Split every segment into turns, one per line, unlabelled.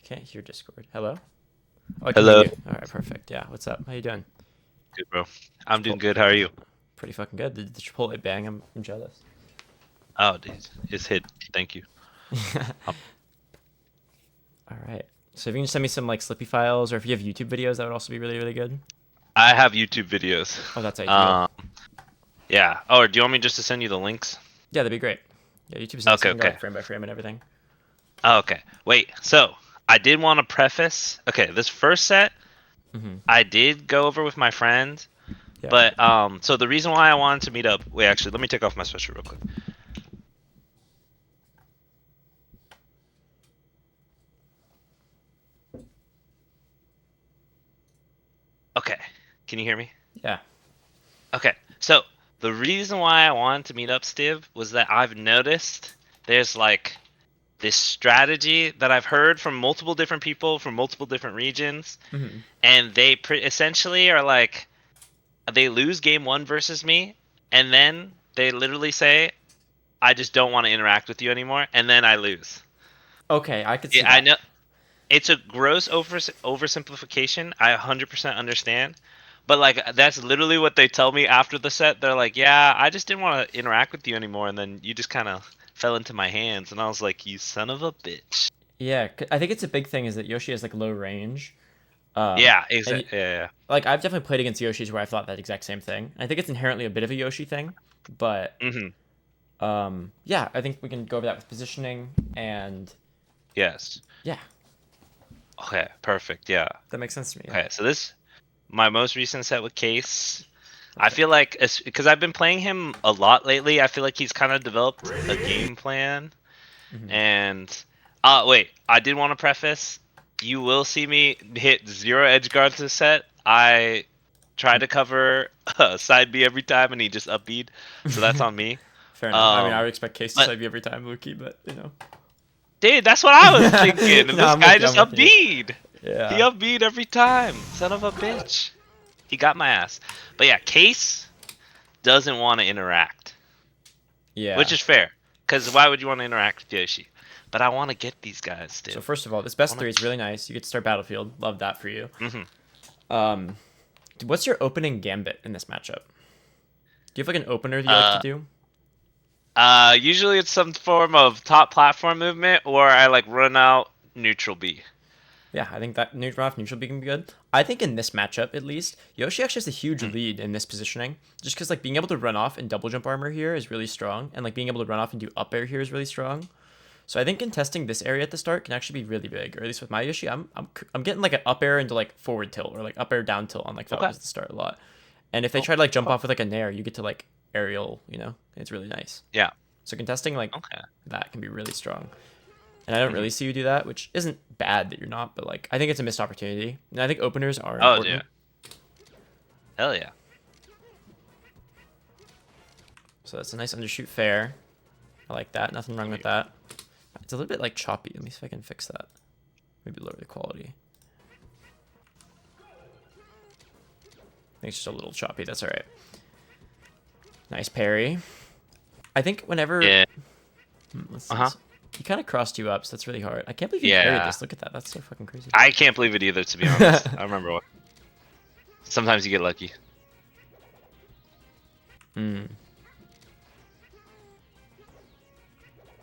I can't hear Discord. Hello? Oh, I can hear
Hello.
you. All right, perfect. Yeah, what's up? How you doing?
Good, bro. I'm doing
Chipotle.
good. How are you?
Pretty fucking good. The Chipotle bang. I'm jealous.
Oh, dude, it's hit. Thank you. Um,
All right. So if you can send me some like Slippy files, or if you have YouTube videos, that would also be really really good.
I have YouTube videos.
Oh, that's ideal.
Um, yeah. Oh, or do you want me just to send you the links?
Yeah, that'd be great. Yeah, YouTube's nice.
Okay,
You can go
okay.
like frame by frame and everything.
Oh, okay. Wait. So I did want to preface. Okay, this first set
Mm-hmm.
I did go over with my friend,
Yeah.
but so the reason why I wanted to meet up. Wait, actually, let me take off my sweatshirt real quick. Okay. Can you hear me?
Yeah.
Okay. So the reason why I wanted to meet up, Stiv, was that I've noticed there's like this strategy that I've heard from multiple different people from multiple different regions,
Mm-hmm.
and they essentially are like they lose game one versus me, and then they literally say, "I just don't want to interact with you anymore," and then I lose.
Okay, I could see
Yeah, I
that.
know it's a gross oversimplification. I 100% understand. But like that's literally what they tell me after the set. They're like, "Yeah, I just didn't want to interact with you anymore," and then you just kind of fell into my hands, and I was like, "You son of a bitch."
Yeah, I think it's a big thing is that Yoshi has like low range.
Yeah,
And
exactly. Yeah,
like I've definitely played against Yoshis where I thought that exact same thing. I think it's inherently a bit of a Yoshi thing, but
yeah.
yeah, I think we can go over that with positioning and
Yes.
yeah,
Okay, perfect. Yeah.
that makes sense to me. Yeah.
Okay, so this my most recent set with Case. I
Okay.
feel like because I've been playing him a lot lately, I feel like he's kind of developed a game plan.
Hmm.
And wait, I did want to preface, you will see me hit zero edge guards this set. I try to cover side B every time and he just up B'd, so that's on me.
Fair enough. I mean, I would
Um
expect Case to
but
save you every time, Luki, but you know.
dude, that's what I was thinking. And
No,
this
I'm with
guy
you.
just
I'm with
up
you.
B'd. He
Yeah.
up B'd every time. Son of a bitch. He got my ass. But yeah, Case doesn't want to interact, which
Yeah.
is fair. Because why would you want to interact with Yoshi? But I want to get these guys,
So
Steve.
first of all, this
I
best
want
three is really nice. You get to start Battlefield. Love that for you.
to. Hmm.
Um, what's your opening gambit in this matchup? Do you have like an opener that you like to
Uh,
do?
Usually it's some form of top platform movement, or I like run out neutral B.
Yeah, I think that neutral B can be good. I think in this matchup, at least, Yoshi actually has a huge
Hmm.
lead in this positioning. Just because like being able to run off and double jump armor here is really strong, and like being able to run off and do up air here is really strong. So I think contesting this area at the start can actually be really big. Or at least with my Yoshi, I'm getting like an up air into like forward tilt or like up air down tilt on like
Okay.
Falcos at the start a lot. And if they
Oh,
try to like jump
okay.
off with like a nair, you get to like aerial. It's really nice.
Yeah.
So contesting like
Okay.
that can be really strong. And I don't
Hmm.
really see you do that, which isn't bad that you're not, but like I think it's a missed opportunity. And I think openers are
Oh yeah.
important.
Hell yeah.
So that's a nice undershoot fair. I like that. Nothing wrong
Give
with
me-
that. It's a little bit like choppy. Let me see if I can fix that. Maybe lower the quality. I think it's just a little choppy. That's all right. Nice parry. I think whenever
Yeah.
let's
Uh
see,
huh.
he kind of crossed you up, so that's really hard. I can't believe you parried
Yeah.
this. Look at that. That's so fucking crazy.
I can't believe it either, to be honest. I remember what. Sometimes you get lucky.
Hmm.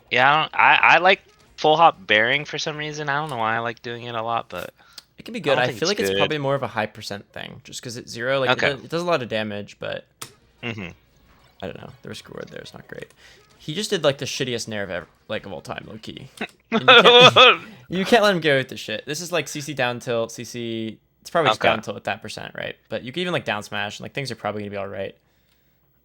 Yeah, I like full hop bearing for some reason. I don't know why I like doing it a lot, but
It can be
I
good.
don't
I
think
feel
it's
like it's
good.
probably more of a high percent thing, just because it's zero. Like
Okay.
it does a lot of damage, but
Hmm.
I don't know. The risk reward there is not great. He just did like the shittiest nair of ever, like of all time, low key. And you can't you can't let him go with the shit. This is like CC down tilt, CC. It's probably just
Okay.
down tilt at that percent, right? But you can even like down smash, and like things are probably gonna be all right.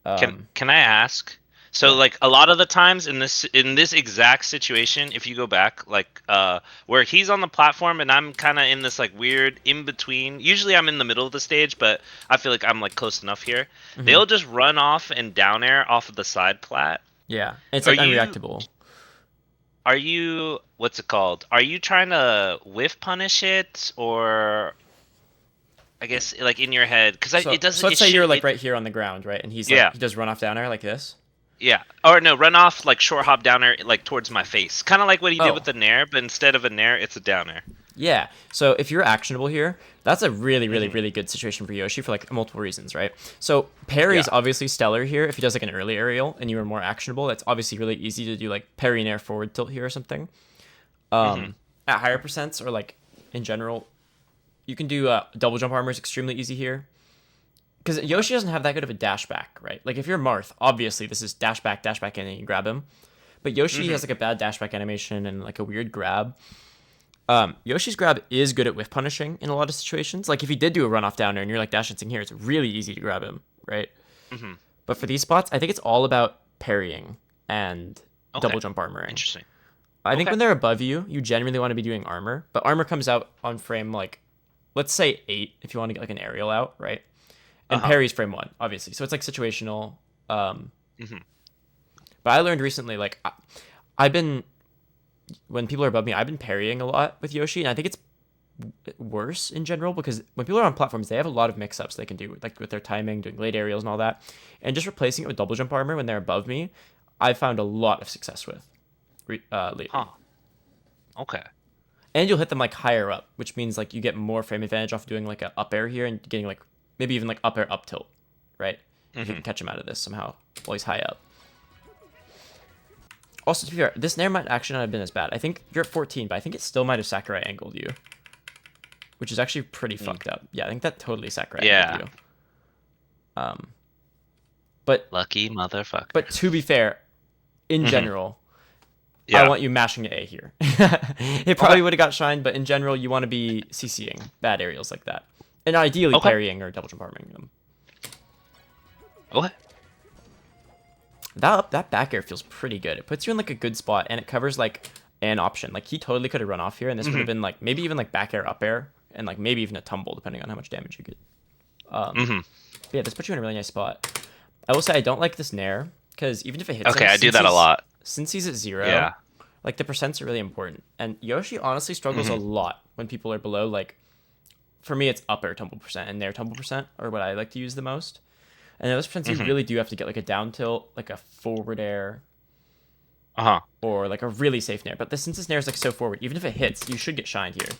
Can
Um,
can I ask? So
yeah.
like a lot of the times in this exact situation, if you go back, like where he's on the platform and I'm kind of in this like weird in between. Usually I'm in the middle of the stage, but I feel like I'm like close enough here.
Hmm.
They'll just run off and down air off of the side plat.
Yeah. It's
Are
like
you
unreactable.
are you what's it called? Are you trying to whiff punish it or I guess like in your head because it does
So let's
it
say you're
should
like
it
right here on the ground, right? And he's like
yeah.
he does run off down air like this.
Yeah. Or no, run off like short hop downer like towards my face. Kind of like what he did with
Oh,
the nair, but instead of a nair, it's a downer.
Yeah. So if you're actionable here, that's a really, really, really good situation for Yoshi for like multiple reasons, right? So parry's
Yeah.
obviously stellar here. If he does like an early aerial and you are more actionable, that's obviously really easy to do like parry and air forward tilt here or something. At higher percents or like in general, you can do double jump armor is extremely easy here. Because Yoshi doesn't have that good of a dash back, right? Like if you're Marth, obviously this is dash back, and then you grab him. But Yoshi has like a bad dash back animation and like a weird grab. Yoshi's grab is good at whiff punishing in a lot of situations. Like if he did do a runoff downer and you're like dash dancing here, it's really easy to grab him, right? But for these spots, I think it's all about parrying and double jump armoring.
Interesting.
I think when they're above you, you genuinely want to be doing armor, but armor comes out on frame like, let's say 8 if you want to get like an aerial out, right? And parry's frame 1, obviously. So it's like situational. But I learned recently, like, I've been, when people are above me, I've been parrying a lot with Yoshi, and I think it's worse in general because when people are on platforms, they have a lot of mix-ups they can do, like with their timing, doing late aerials and all that. And just replacing it with double jump armor when they're above me, I've found a lot of success with lately.
Okay.
And you'll hit them like higher up, which means like you get more frame advantage off doing like an up air here and getting like maybe even like up air up tilt, right? If you can catch him out of this somehow while he's high up. Also, to be fair, this nair might actually not have been as bad. I think you're at 14, but I think it still might have Sakurai angled you, which is actually pretty fucked up. Yeah, I think that totally Sakurai angled you. But
lucky motherfucker.
But to be fair, in general, I want you mashing to A here. It probably would have got shined, but in general, you want to be CCing bad aerials like that. And ideally parrying or double jump arming them.
Okay.
That back air feels pretty good. It puts you in like a good spot, and it covers like an option. Like he totally could have run off here, and this would have been like maybe even like back air, up air, and like maybe even a tumble depending on how much damage you get. But yeah, this puts you in a really nice spot. I will say I don't like this nair because even if it hits him,
I do that a lot.
Since he's at 0, like the percents are really important. And Yoshi honestly struggles a lot when people are below. Like for me, it's up air tumble percent and nair tumble percent are what I like to use the most. And those percents you really do have to get like a down tilt, like a forward air, or like a really safe nair. But since this nair is like so forward, even if it hits, you should get shined here.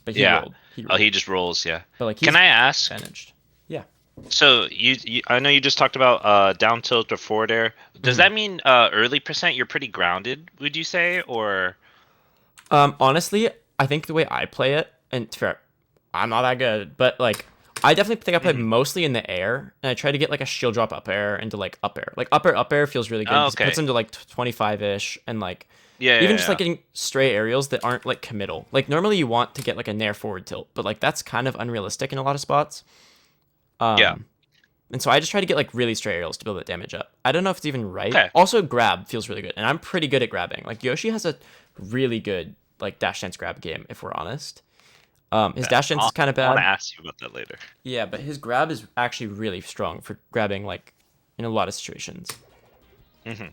But he rolled.
He just rolls. Yeah.
But like,
can I ask?
Advantaged. Yeah.
So you, I know you just talked about down tilt or forward air. Does that mean early percent you're pretty grounded? Would you say, or?
Honestly, I think the way I play it, and fair, I'm not that good, but like. I definitely think I play mostly in the air, and I try to get like a shield drop up air into like up air. Like up air feels really good. It puts into like 25-ish, and like just like getting stray aerials that aren't like committal. Like normally you want to get like a nair forward tilt, but like that's kind of unrealistic in a lot of spots. And so I just try to get like really stray aerials to build that damage up. I don't know if it's even right. Also, grab feels really good, and I'm pretty good at grabbing. Like Yoshi has a really good like dash dance grab game, if we're honest. His dash dance is kind of bad.
I want to ask you about that later.
Yeah, but his grab is actually really strong for grabbing, like, in a lot of situations. I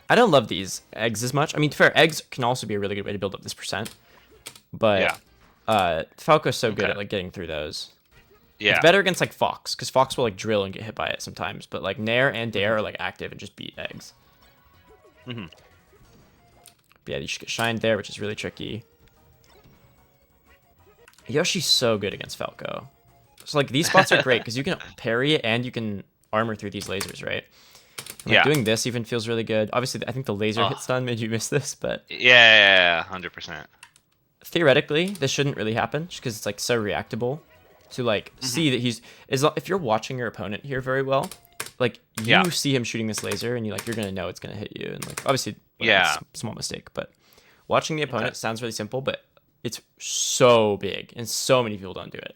don't love these eggs as much. I mean, fair, eggs can also be a really good way to build up this percent. But Falco's so good at, like, getting through those. Yeah. It's better against, like, Fox, because Fox will, like, drill and get hit by it sometimes. But, like, Nair and Dare are, like, active and just beat eggs. But yeah, you should get shined there, which is really tricky. Yoshi's so good against Falco. So like these spots are great because you can parry it and you can armor through these lasers, right? And, like, doing this even feels really good. Obviously, I think the laser hit stun made you miss this, but
100%.
Theoretically, this shouldn't really happen just because it's like so reactable to like see that if you're watching your opponent here very well, like you see him shooting this laser and you're gonna know it's gonna hit you, and like obviously small mistake, but watching the opponent sounds really simple, but it's so big and so many people don't do it,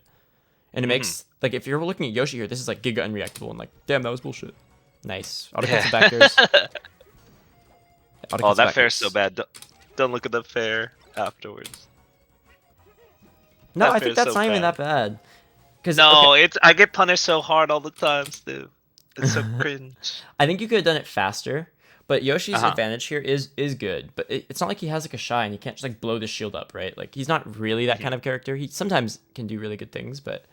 and it makes like if you're looking at Yoshi here, this is like giga unreactable and like damn, that was bullshit. Nice auto cancel backers.
Oh, that fair's so bad. Don't look at the fair afterwards.
No, I think that's not even that bad.
No, I get punished so hard all the time, Stiv. It's so cringe.
I think you could have done it faster, but Yoshi's advantage here is good. But it's not like he has like a shine. He can't just like blow the shield up, right? Like he's not really that kind of character. He sometimes can do really good things, but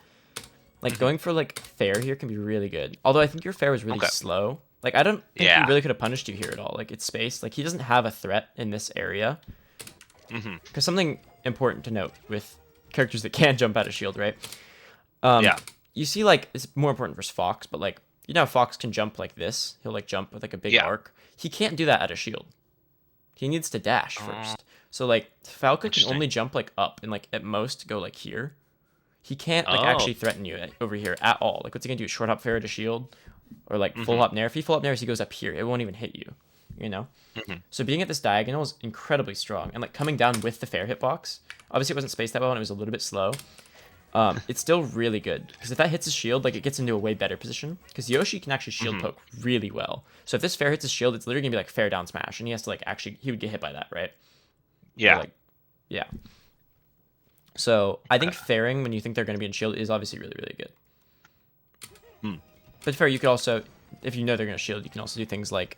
like going for like fair here can be really good. Although I think your fair was really slow Like, I don't think he
Yeah.
really could have punished you here at all. Like, it's spaced. Like, he doesn't have a threat in this area. Because something important to note with characters that can jump out of shield, right?
Yeah.
You see, like, it's more important for Fox, but, like, you know how Fox can jump like this? He'll, like, jump with, like, a big
Yeah.
arc. He can't do that out of shield. He needs to dash first. So, like, Falco can only jump, like, up and, like, at most go, like, here. He can't, like, actually threaten you over here at all. Like, what's he gonna do? Short hop fair to shield? Or, like, full hop nair? If he full hop nairs, he goes up here. It won't even hit you, you know? So being at this diagonal is incredibly strong. And, like, coming down with the fair hitbox, obviously it wasn't spaced that well and it was a little bit slow. It's still really good. Because if that hits his shield, like, it gets into a way better position. Because Yoshi can actually shield poke really well. So if this fair hits his shield, it's literally gonna be, like, fair down smash. And he has to, like, actually, he would get hit by that, right?
Yeah.
Or, like, yeah. So I think fairing when you think they're going to be in shield is obviously really, really good. But fair, you could also, if you know they're going to shield, you can also do things like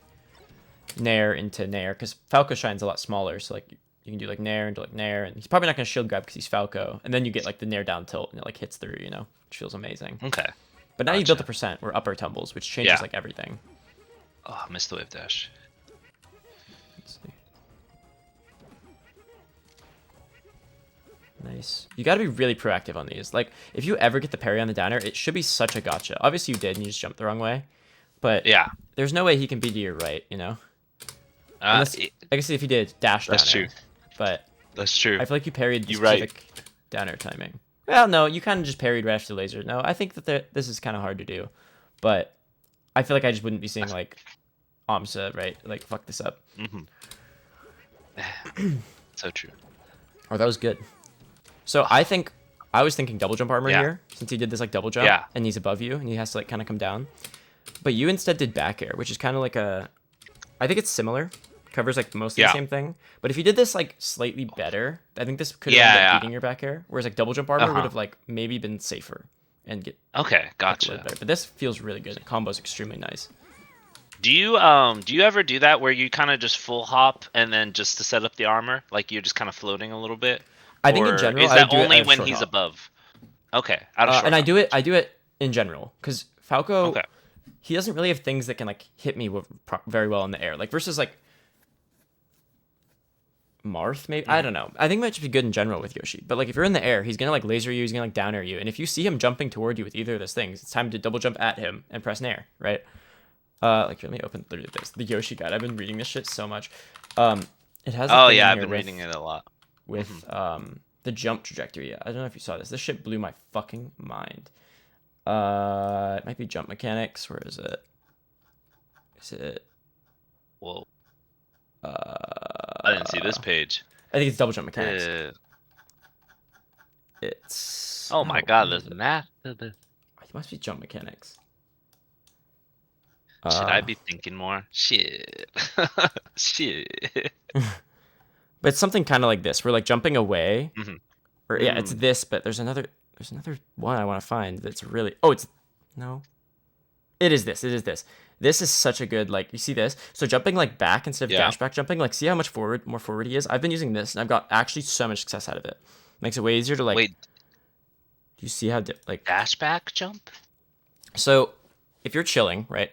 nair into nair, because Falco shine's a lot smaller. So like you can do like nair into like nair, and he's probably not going to shield grab because he's Falco, and then you get like the nair down tilt and it like hits through, you know, which feels amazing.
Okay.
But now you built the percent or upper tumbles, which changes like everything.
Oh, I missed the wave dash.
Let's see. Nice. You got to be really proactive on these. Like, if you ever get the parry on the downer, it should be such a gotcha. Obviously, you did, and you just jumped the wrong way. But
Yeah.
there's no way he can be to your right, you know? Unless, I guess if he did, dash downer.
That's true.
But
That's true.
I feel like you parried the
You're right.
specific downer timing. Well, no, you kind of just parried right after the laser. No, I think that this is kind of hard to do. But I feel like I just wouldn't be seeing, like, Amsa, right? Like, fuck this up.
So true.
Oh, that was good. So I was thinking double jump armor here, since he did this like double jump, and he's above you, and he has to like kind of come down. But you instead did back air, which is kind of like I think it's similar, covers like mostly the same thing. But if you did this like slightly better, I think this could have ended up beating your back air. Whereas like double jump armor would have like maybe been safer and get
gotcha.
Better. But this feels really good. The combo's extremely nice.
Do you ever do that where you kind of just full hop and then just to set up the armor, like you're just kind of floating a little bit?
I think in general,
is that only when he's above? Okay,
and I do it in general because Falco, he doesn't really have things that can like hit me very well in the air. Like versus like Marth, maybe I don't know. I think it might just be good in general with Yoshi. But like if you're in the air, he's gonna like laser you, he's gonna like down air you, and if you see him jumping toward you with either of those things, it's time to double jump at him and press nair, right? Like let me open literally this the Yoshi guide. I've been reading this shit so much. It has.
I've been reading it a lot.
With the jump trajectory. I don't know if you saw this. This shit blew my fucking mind. It might be jump mechanics. Where is it? Is it?
Whoa. I didn't see this page.
I think it's double jump mechanics. It's.
Oh my god, there's math to this.
It must be jump mechanics.
Should I be thinking more? Shit. Shit.
But it's something kind of like this. We're like jumping away, or it's this. But there's another one I want to find that's really. Oh, it's no. It is this. It is this. This is such a good like. You see this? So jumping like back instead of dash back jumping. Like see how much more forward he is. I've been using this and I've got actually so much success out of it. Makes it way easier to like.
Wait.
Do you see how like
dash back jump?
So if you're chilling, right?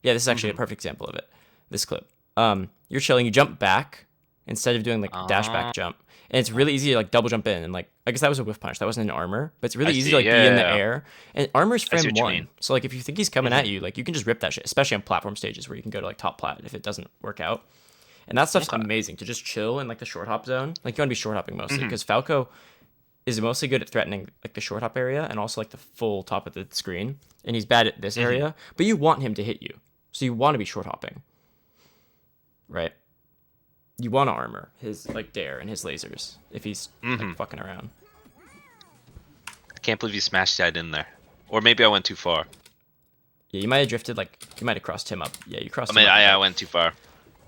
Yeah, this is actually a perfect example of it. This clip. You're chilling. You jump back. Instead of doing like dash back jump, and it's really easy to like double jump in and like I guess that was a whiff punch, that wasn't an armor, but it's really easy to like be in the air, and armor's frame 1, so like if you think he's coming at you, like you can just rip that shit, especially on platform stages where you can go to like top plat if it doesn't work out, and that stuff's amazing to just chill in like the short hop zone. Like you want to be short hopping mostly because Falco is mostly good at threatening like the short hop area and also like the full top of the screen, and he's bad at this area, but you want him to hit you, so you want to be short hopping, right? You want to armor his like dare and his lasers if he's like fucking around.
I can't believe you smashed that in there. Or maybe I went too far.
Yeah, you might have drifted like you might have crossed him up. Yeah, you crossed.
I went too far.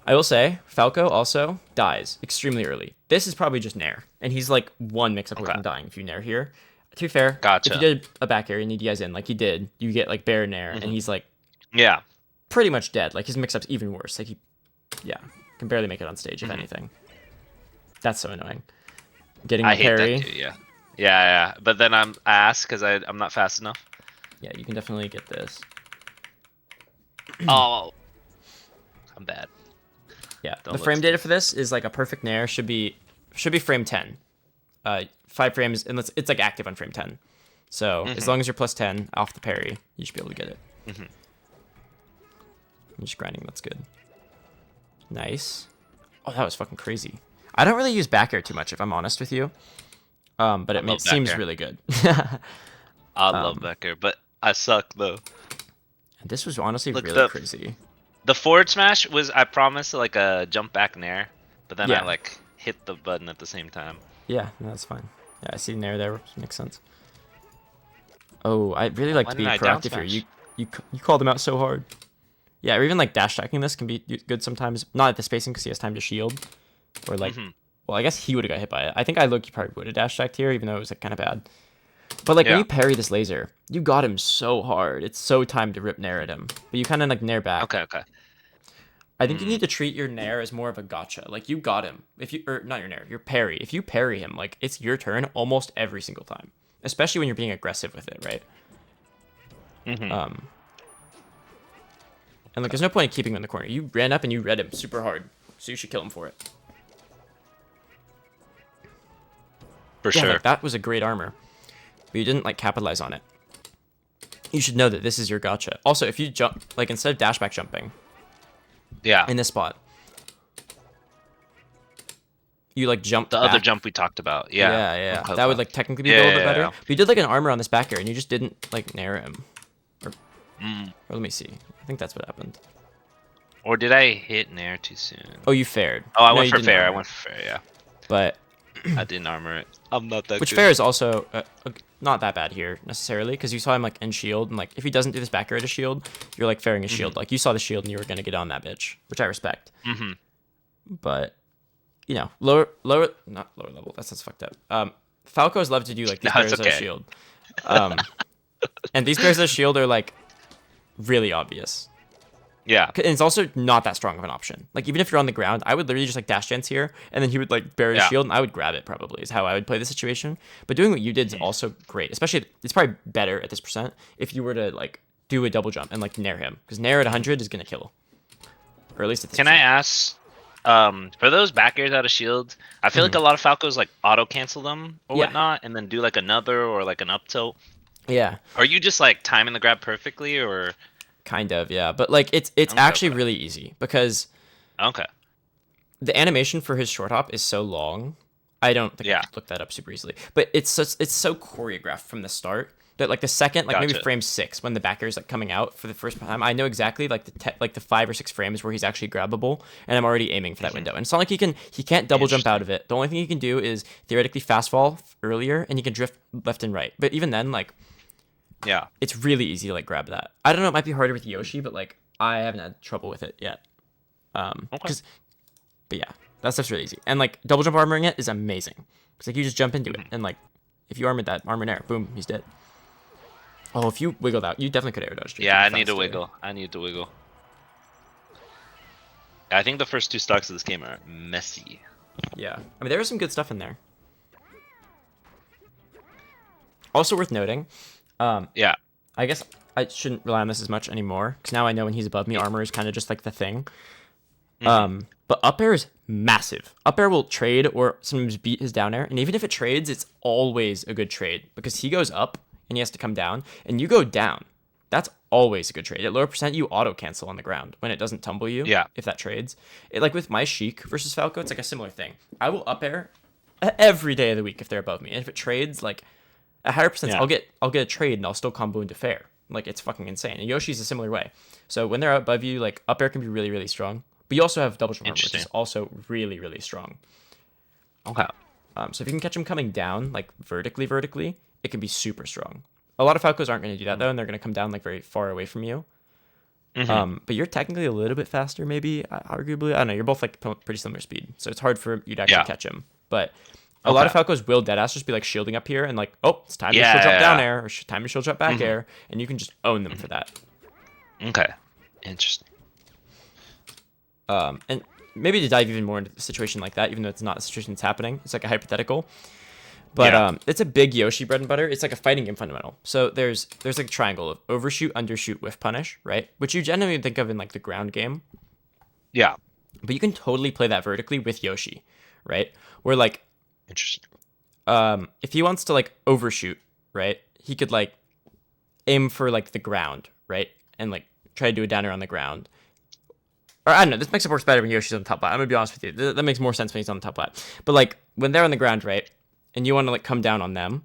I will say Falco also dies extremely early. This is probably just nair, and he's like one mix up away from dying if you nair here. To be fair, if you did a back air and need you guys in like he did, you get like bear nair, and he's like pretty much dead. Like his mix up's even worse. Like he can barely make it on stage if anything. That's so annoying. Getting the parry.
That too, yeah. But then I'm ass because I'm not fast enough.
Yeah, you can definitely get this.
Oh, I'm bad.
Yeah,
Don't
the
look
frame data
Stiv.
for this is like a perfect nair should be frame 10. 5 frames, and it's like active on frame 10. So as long as you're plus 10 off the parry, you should be able to get it. I'm just grinding. That's good. Nice. Oh, that was fucking crazy. I don't really use back air too much, if I'm honest with you. But
love back
seems
air.
really good.
I love Becker, but I suck though.
This was honestly
Look,
really crazy.
the forward smash was, I promised, like a jump back nair, but then I
Yeah.
like hit the button at the same time.
Yeah, no, that's fine. Yeah, I see nair there. Makes sense. Oh, I really like
Why
to be
didn't I down
proactive here.
smash?
You called him out so hard. Yeah, or even like dash attacking this can be good sometimes. Not at the spacing because he has time to shield. Or like, well, I guess he would have got hit by it. I think I look, he probably would have dash attacked here, even though it was like kind of bad. But like when
Yeah.
you parry this laser, you got him so hard. It's so timed to rip nair at him. But you kind of like nair back.
Okay.
I think you need to treat your nair as more of a gotcha. Like you got him. If you or not your nair, your parry. If you parry him, like it's your turn almost every single time. Especially when you're being aggressive with it, right? And like there's no point in keeping him in the corner. You ran up and you read him super hard. So you should kill him for it.
For
Yeah,
sure.
like, that was a great armor. But you didn't like capitalize on it. You should know that this is your gotcha. Also, if you jump, like instead of dash back jumping
Yeah.
in this spot, you like jump
The
back.
other jump we talked about. Yeah.
Yeah.
Okay,
That would
okay.
like technically be a little bit better.
Yeah.
But you did like an armor on this back air and you just didn't like nair him. Or let me see. I think that's what happened.
Or did I hit nair too soon?
Oh, you fared.
Oh, I
No,
went
you
for
didn't
fair. I
armor.
went for fair. Yeah.
But
I didn't armor it. I'm not that
which
good.
fair is also not that bad here necessarily because you saw him like in shield and like if he doesn't do this back air to shield, you're like fairing his shield. Like you saw the shield and you were gonna get on that bitch, which I respect. But you know, not lower level. That's fucked up. Falcos love to do like these
No, it's
pairs of
okay.
shield, and these pairs of shield are like really obvious.
Yeah.
And it's also not that strong of an option. Like even if you're on the ground, I would literally just like dash dance here, and then he would like bury his
Yeah.
shield, and I would grab it. Probably is how I would play the situation. But doing what you did is also great. Especially, it's probably better at this percent if you were to like do a double jump and like nair him, because nair at 100 is gonna kill, or at least at this
Can I
percent.
ask, for those back airs out of shield, I feel like a lot of Falcos like auto cancel them or
Yeah.
whatnot, and then do like another or like an up tilt.
Yeah,
Are you just like timing the grab perfectly, or
kind of. Yeah, but like it's
Okay,
actually
okay.
really easy because
okay?
the animation for his short hop is so long. I don't think I
Yeah.
could look that up super easily. But it's so choreographed from the start that like the second, like maybe
Gotcha.
frame 6 when the backer is like coming out for the first time, I know exactly like the 5 or 6 frames where he's actually grabbable, and I'm already aiming for that window. And it's not like he can't double jump out of it. The only thing he can do is theoretically fast fall earlier, and he can drift left and right. But even then, like
Yeah.
it's really easy to like grab that. I don't know, it might be harder with Yoshi, but like I haven't had trouble with it yet.
Okay.
But yeah, that stuff's really easy. And like double jump armoring it is amazing. Because like you just jump into it, and like if you armored that armor nair, boom, he's dead. Oh, if you wiggled out, you definitely could air dodge.
Yeah, I need to wiggle. I need to wiggle. I think the first 2 stocks of this game are messy.
Yeah, I mean there was some good stuff in there. Also worth noting,
Yeah.
I guess I shouldn't rely on this as much anymore because now I know when he's above me, armor is kind of just like the thing. But up air is massive. Up air will trade or sometimes beat his down air, and even if it trades, it's always a good trade because he goes up and he has to come down, and you go down. That's always a good trade. At lower percent, you auto cancel on the ground when it doesn't tumble you.
Yeah.
If that trades, like with my Sheik versus Falco, it's like a similar thing. I will up air every day of the week if they're above me, and if it trades, like at higher percents,
Yeah.
I'll get a trade and I'll still combo into fair. Like it's fucking insane. And Yoshi's a similar way. So when they're above you, like up air can be really, really strong. But you also have double jump armor, which is
Interesting.
also really, really strong.
Okay.
So if you can catch them coming down, like vertically, it can be super strong. A lot of Falcos aren't going to do that though, and they're going to come down like very far away from you. But you're technically a little bit faster, maybe, arguably. I don't know. You're both like pretty similar speed, so it's hard for you to actually
Yeah.
catch him. But a lot of
Okay.
Falcos will deadass just be like shielding up here and like, oh, it's time to
Yeah,
shield drop
yeah,
down
yeah.
air or time to shield drop back air, and you can just own them for that.
Okay. Interesting.
And maybe to dive even more into a situation like that, even though it's not a situation that's happening, it's like a hypothetical. But
Yeah.
it's a big Yoshi bread and butter. It's like a fighting game fundamental. So there's like a triangle of overshoot, undershoot, whiff punish, right? Which you generally think of in like the ground game.
Yeah.
But you can totally play that vertically with Yoshi, right? Where like
Interesting.
if he wants to like overshoot, right? He could like aim for like the ground, right? And like try to do a downer on the ground. Or I don't know, this makes it work better when Yoshi's on the top flat. I'm gonna be honest with you. That makes more sense when he's on the top flat. But like when they're on the ground, right? And you want to like come down on them,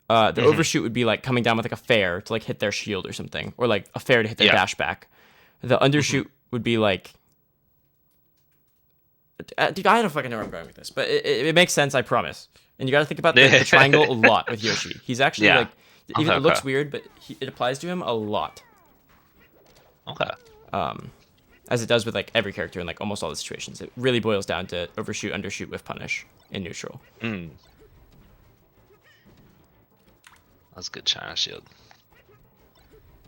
the overshoot would be like coming down with like a fair to like hit their shield or something. Or like a fair to hit their dash back. The undershoot would be like dude, I don't fucking know where I'm going with this, but it makes sense, I promise. And you got to think about the triangle a lot with Yoshi. He's actually like, even it looks weird, but it applies to him a lot.
Okay.
As it does with like every character in like almost all the situations. It really boils down to overshoot, undershoot, with punish in neutral.
That's a good China shield.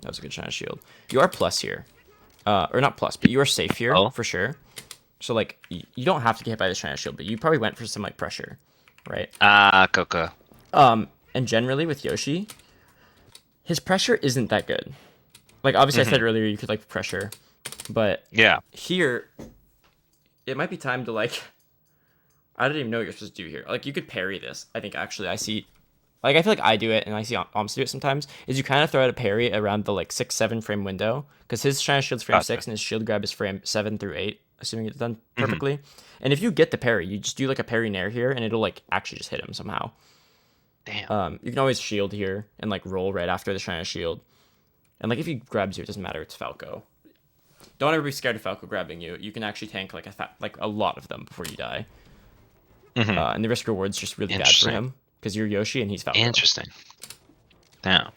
That was a good China shield. You are plus here, or not plus, but you are safe here for sure. So like you don't have to get hit by this China shield, but you probably went for some like pressure, right?
Coco.
And generally with Yoshi, his pressure isn't that good. Like obviously I said earlier you could like pressure, but here it might be time to like I don't even know what you're supposed to do here. Like you could parry this. I think actually I see like I feel like I do it and I see Oms do it sometimes, is you kind of throw out a parry around the like 6-7 frame window, because his China shield's frame 6 and his shield grab is frame 7 through 8, assuming it's done perfectly. And if you get the parry, you just do like a parry nair here and it'll like actually just hit him somehow.
Damn.
You can always shield here and like roll right after the China shield. And like if he grabs you, it doesn't matter, it's Falco. Don't ever be scared of Falco grabbing you. You can actually tank like a lot of them before you die. And the risk reward's just really bad for him because you're Yoshi and he's Falco.
Interesting. Damn.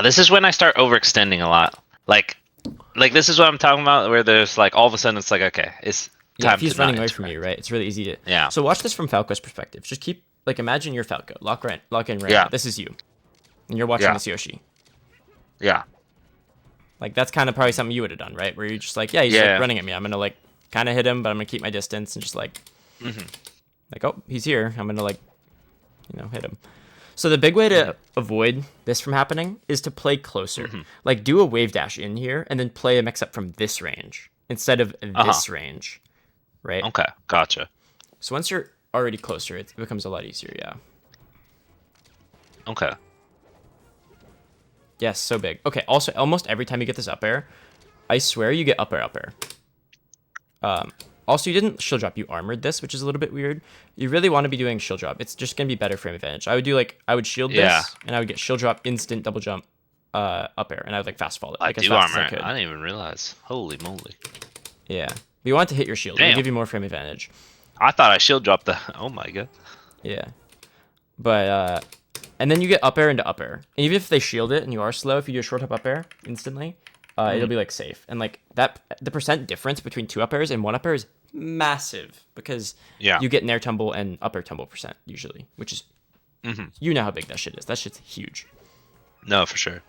This is when I start overextending a lot. Like this is what I'm talking about, where there's like all of a sudden it's like, okay, it's time
if he's
to
running
not
away from you, right? It's really easy to.
Yeah.
So watch this from Falco's perspective. Just keep like imagine you're Falco. Lock in right now. This is you, and you're watching this Yoshi.
Yeah.
Like that's kind of probably something you would have done, right? Where you're just like, he's like running at me. I'm gonna like kind of hit him, but I'm gonna keep my distance and just like, like, oh, he's here. I'm gonna like, hit him. So the big way to avoid this from happening is to play closer. Like do a wave dash in here and then play a mix up from this range instead of this range, right?
Okay, gotcha.
So once you're already closer, it becomes a lot easier. Yeah.
Okay.
Yes, so big. Okay, also, almost every time you get this up air, I swear you get up air. Also, you didn't shield drop, you armored this, which is a little bit weird. You really want to be doing shield drop. It's just going to be better frame advantage. I would shield this, and I would get shield drop, instant double jump, up air, and I would like fast fall it. Like,
I
as
do
fast
armor.
as I could.
I didn't even realize. Holy moly.
Yeah. But you want to hit your shield. It'll give you more frame advantage.
I thought I shield dropped the... Oh my god.
Yeah. But, and then you get up air into up air. And even if they shield it and you are slow, if you do a short up air instantly, it'll be like safe. And like that, the percent difference between 2 up airs and 1 up air is massive because you get nair tumble and up air tumble percent usually, which is, you know how big that shit is. That shit's huge.
No, for sure.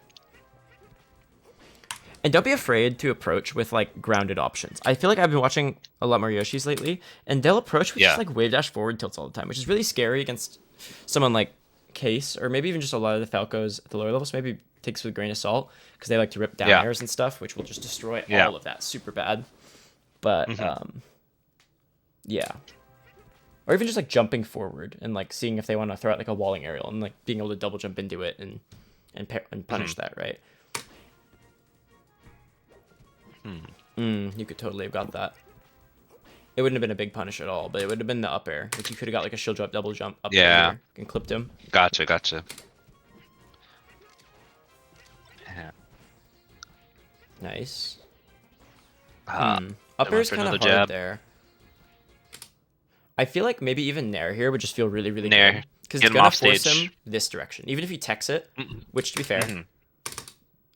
And don't be afraid to approach with like grounded options. I feel like I've been watching a lot more Yoshis lately, and they'll approach with just like wave dash forward tilts all the time, which is really scary against someone like Case, or maybe even just a lot of the Falcos at the lower levels. Maybe takes with a grain of salt because they like to rip down airs and stuff, which will just destroy all of that super bad. But or even just like jumping forward and like seeing if they want to throw out like a walling aerial and like being able to double jump into it and punish that, right? You could totally have got that. It wouldn't have been a big punish at all, but it would have been the up air. Like you could have got like a shield drop, double jump up there and clipped him.
Gotcha. Yeah.
Nice. Up air is kind of hard
jab
there. I feel like maybe even nair here would just feel really, really
nair.
good. Because it's going to force him this direction. Even if he techs it, which to be fair,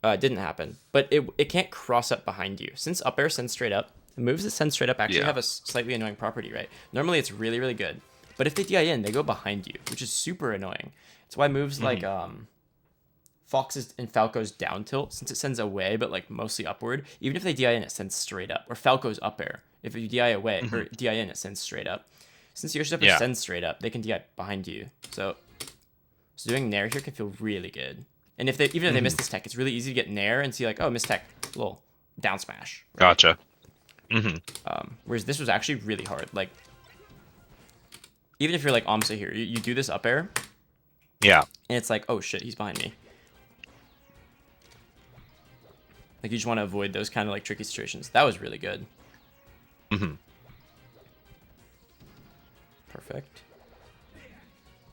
didn't happen. But it can't cross up behind you. Since up air sends straight up, the moves that send straight up actually have a slightly annoying property, right? Normally it's really, really good. But if they DI in, they go behind you, which is super annoying. It's why moves like Fox's and Falco's down tilt, since it sends away, but like mostly upward, even if they DI in, it sends straight up. Or Falco's up air. If you DI away, or DI in, it sends straight up. Since Yoshi's up air sends straight up, they can DI behind you. So doing Nair here can feel really good. And if they even if they miss this tech, it's really easy to get Nair and see like, oh, miss tech, little down smash. Right?
Gotcha.
Whereas this was actually really hard. Like, even if you're like Amsa here, you do this up air.
Yeah.
And it's like, oh shit, he's behind me. Like, you just want to avoid those kind of like tricky situations. That was really good. Perfect.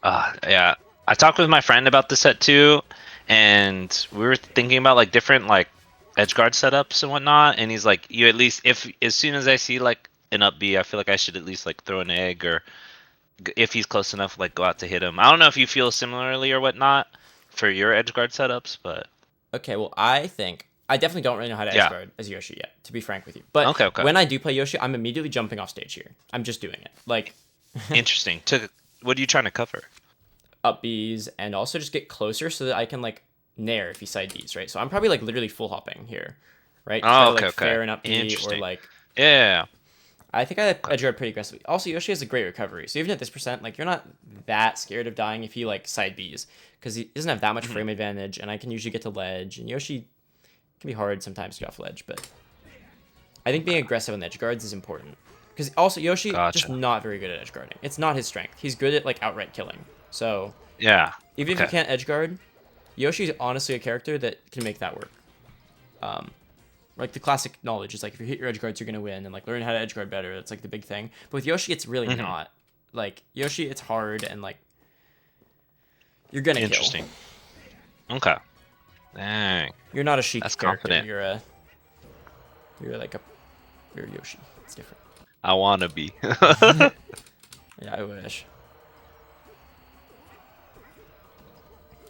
Yeah. I talked with my friend about this set too, and we were thinking about like different like edge guard setups and whatnot. And he's like, you at least as soon as I see like an up B, I feel like I should at least like throw an egg, or if he's close enough, like go out to hit him. I don't know if you feel similarly or whatnot for your edge guard setups, but
okay. Well, I think I definitely don't really know how to edge guard as Yoshi yet, to be frank with you. But when I do play Yoshi, I'm immediately jumping off stage here. I'm just doing it. Like,
interesting. What are you trying to cover?
Up Bs, and also just get closer so that I can like nair if he side Bs, right? So I'm probably like literally full hopping here, right?
Oh,
okay. Fair and up B, or like I think I edge guard pretty aggressively. Also, Yoshi has a great recovery, so even at this percent, like you're not that scared of dying if he like side Bs, because he doesn't have that much frame advantage, and I can usually get to ledge, and Yoshi can be hard sometimes to get off ledge, but I think being aggressive on the edge guards is important. Because also Yoshi just not very good at edge guarding. It's not his strength. He's good at like outright killing. So even if you can't edge guard, Yoshi's honestly a character that can make that work. Like the classic knowledge is like if you hit your edge guards, you're gonna win, and like learn how to edge guard better. That's like the big thing. But with Yoshi, it's really not. Like Yoshi, it's hard, and like you're gonna
kill. Okay. Dang.
You're not a Sheik character.
Confident.
You're Yoshi. It's different.
I wanna be.
Yeah, I wish.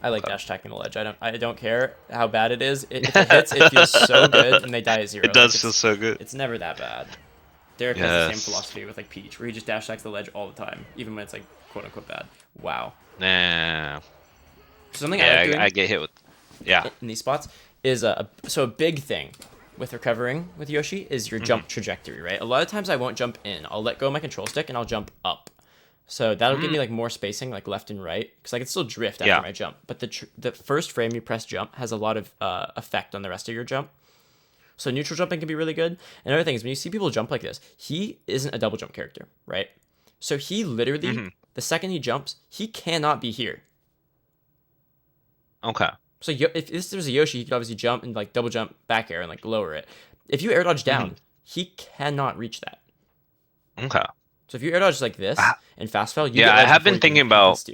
I like dash attacking the ledge. I don't care how bad it is. If it hits, it feels so good, and they die at 0.
It does feel so good.
It's never that bad. Derek has the same philosophy with like Peach, where he just dash attacks the ledge all the time, even when it's like quote unquote bad. Wow.
Nah.
Something I like doing
I get hit with.
In these spots is a big thing with recovering with Yoshi is your jump trajectory, right? A lot of times I won't jump in. I'll let go of my control stick and I'll jump up. So that'll give me like more spacing, like left and right, because I can still drift after my jump. But the first frame you press jump has a lot of effect on the rest of your jump. So neutral jumping can be really good. And another thing is when you see people jump like this, he isn't a double jump character, right? So he literally, the second he jumps, he cannot be here.
Okay.
So if this was a Yoshi, he could obviously jump and like double jump back air and like lower it. If you air dodge down, he cannot reach that.
Okay.
So if you air dodge like this and fast fall,
I have been thinking about.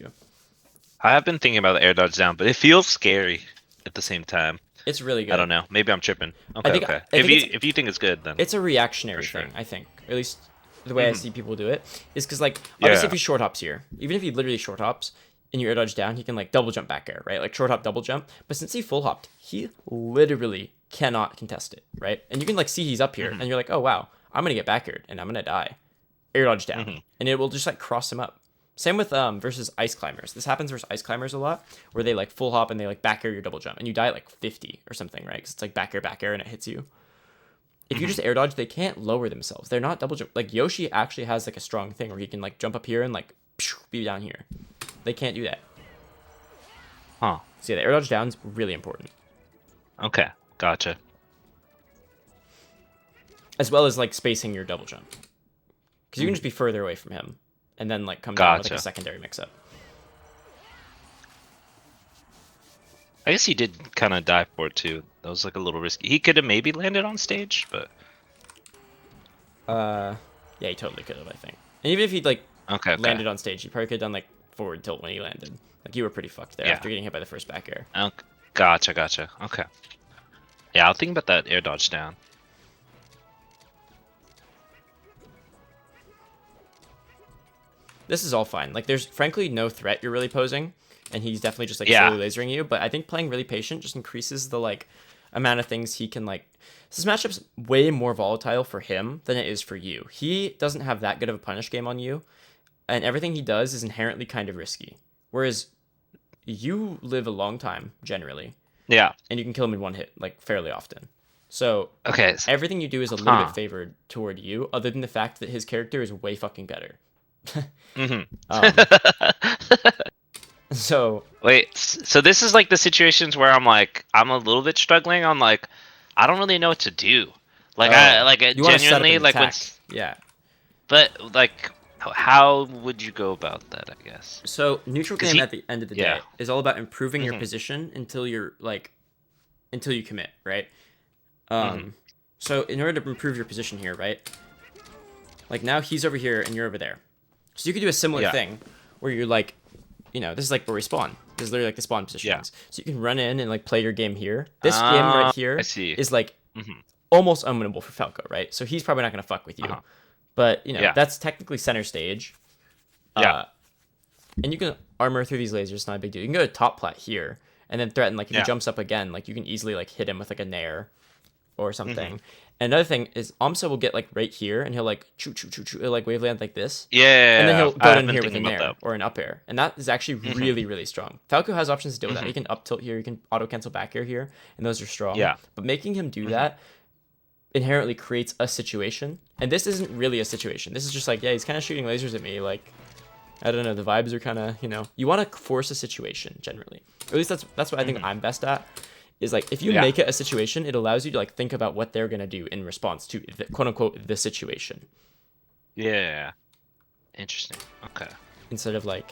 I have been thinking about the air dodge down, but it feels scary at the same time.
It's really good.
I don't know. Maybe I'm tripping. Okay. If you think it's good, then
it's a reactionary thing. I think, or at least the way I see people do it is because like obviously if he short hops here, even if he literally short hops and you air dodge down, he can like double jump back air, right? Like short hop, double jump. But since he full hopped, he literally cannot contest it, right? And you can like see he's up here, and you're like, oh wow, I'm gonna get back aired and I'm gonna die. Air dodge down, and it will just like cross him up. Same with versus ice climbers. This happens versus ice climbers a lot, where they like full hop and they like back air your double jump, and you die at like 50 or something, right? Because it's like back air, and it hits you. If you just air dodge, they can't lower themselves. They're not double jump. Like Yoshi actually has like a strong thing where he can like jump up here and like be down here. They can't do that.
Huh.
So yeah, the air dodge down is really important.
Okay, gotcha.
As well as like spacing your double jump. Because you can just be further away from him, and then like come down with like a secondary mix-up.
I guess he did kind of die for it too. That was like a little risky. He could have maybe landed on stage, but
yeah, he totally could have. I think, and even if he'd like landed on stage, he probably could have done like forward tilt when he landed. Like you were pretty fucked there after getting hit by the first back air.
Okay. Gotcha. Okay. Yeah, I'll think about that air dodge down.
This is all fine. Like, there's frankly no threat you're really posing, and he's definitely just like slowly lasering you. But I think playing really patient just increases the like amount of things he can like. This matchup's way more volatile for him than it is for you. He doesn't have that good of a punish game on you, and everything he does is inherently kind of risky. Whereas you live a long time generally,
Yeah.
and you can kill him in one hit like fairly often. So
Okay.
everything you do is a little bit favored toward you, other than the fact that his character is way fucking better. Um, so
Wait, so this is like the situations where I'm like, I'm a little bit struggling. I'm like, I don't really know what to do. Like
you want to set up
genuinely
an
like
attack. Yeah.
but like, how would you go about that? I guess.
So neutral game at the end of the day is all about improving your
Mhm.
position until you're like, until you commit, right?
Mhm.
So in order to improve your position here, right? Like now he's over here and you're over there. So you could do a similar
Yeah.
thing where you're like, you know, this is like where we spawn. This is literally like the spawn positions.
Yeah.
So you can run in and like play your game here. This game right here
I see.
is like
Mhm.
almost unwinnable for Falco, right? So he's probably not gonna fuck with you.
Uh-huh.
But you know,
Yeah.
that's technically center stage.
Yeah.
And you can armor through these lasers, it's not a big deal. You can go to top plat here and then threaten, like if
Yeah.
he jumps up again, like you can easily like hit him with like a nair or something.
Mm-hmm.
And another thing is Amsa will get like right here and he'll like choo choo choo choo like waveland like this.
Yeah.
And then he'll go
I've
in
been
here with a
thinking about
nair
that.
or an up air. And that is actually really, really strong. Falco has options to deal with that. He can up tilt here, he can auto cancel back air here, and those are strong.
Yeah.
But making him do that inherently creates a situation. And this isn't really a situation. This is just like, yeah, he's kind of shooting lasers at me. Like, I don't know, the vibes are kind of, you know, you want to force a situation generally. Or at least that's what I think I'm best at. Is like if you make it a situation, it allows you to like think about what they're gonna do in response to the, quote unquote the situation.
Yeah. Interesting. Okay.
Instead of like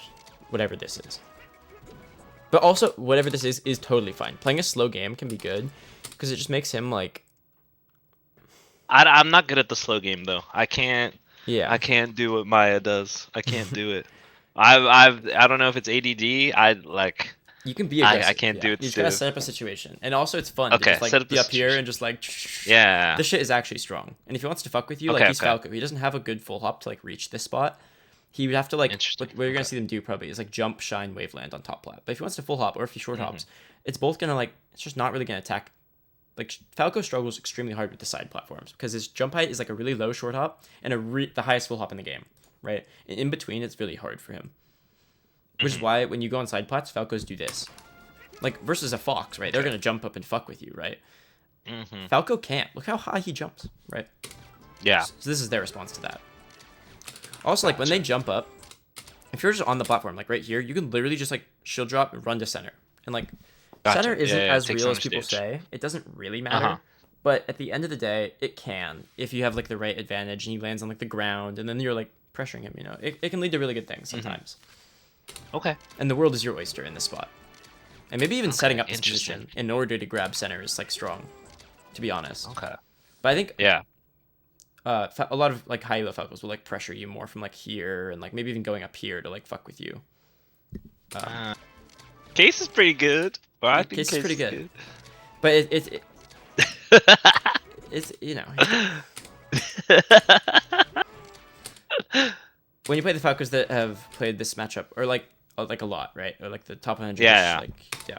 whatever this is. But also whatever this is totally fine. Playing a slow game can be good because it just makes him like.
I'm not good at the slow game though. I can't.
Yeah.
I can't do what Maya does. I can't do it. I don't know if it's ADD. I like.
You can be aggressive.
I can't do it.
You just gotta set up a situation, and also it's fun
Okay,
to just like
set up
be
the
up here
situation.
and just like.
Yeah.
This shit is actually strong, and if he wants to fuck with you,
Okay,
like he's
okay.
Falco, he doesn't have a good full hop to like reach this spot. He would have to like.
Interesting,
What you're gonna
okay.
see them do probably is like jump, shine, waveland on top plat. But if he wants to full hop or if he short hops, it's both gonna like. It's just not really gonna attack. Like Falco struggles extremely hard with the side platforms because his jump height is like a really low short hop and the highest full hop in the game, right? And in between, it's really hard for him. Which is why when you go on side plats, Falcos do this. Like versus a fox, right? They're gonna jump up and fuck with you, right? Falco can't. Look how high he jumps, right?
Yeah.
So this is their response to that. Also, like when they jump up, if you're just on the platform, like right here, you can literally just like shield drop and run to center. And like center isn't as
take
real as
center
people
stage.
say. It doesn't really matter. But at the end of the day, it can if you have like the right advantage and he lands on like the ground and then you're like pressuring him. You know, it can lead to really good things sometimes.
Okay.
And the world is your oyster in this spot. And maybe even setting up this
interesting.
position in order to grab center is like strong, to be honest.
Okay.
But I think
Yeah.
a lot of like high elo Falcos will like pressure you more from like here and like maybe even going up here to like fuck with you.
Case is pretty good. Well, I think
Case is pretty good. But it's you know when you play the Falcons that have played this matchup or like a lot, right? Or like the top 100.
Yeah.
Like yeah.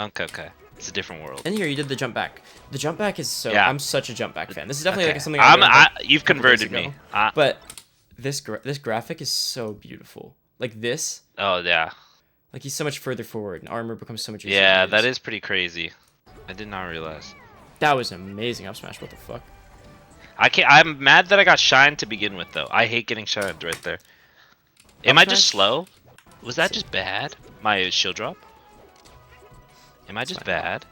Okay. It's a different world.
And here you did the jump back. The jump back is so.
Yeah.
I'm such a jump back fan. This is definitely
Okay.
like something I learned, like,
You've
a couple days
converted me.
ago. But this graphic is so beautiful. Like this,
Oh yeah.
like he's so much further forward, and armor becomes so much easier.
Yeah,
to
that
use.
is pretty crazy. I did not realize.
That was amazing up smash. What the fuck?
I can't. I'm mad that I got shined to begin with, though. I hate getting shined right there. Am I just
smash?
slow? Was that just bad? My shield drop? Am I just
fine.
bad?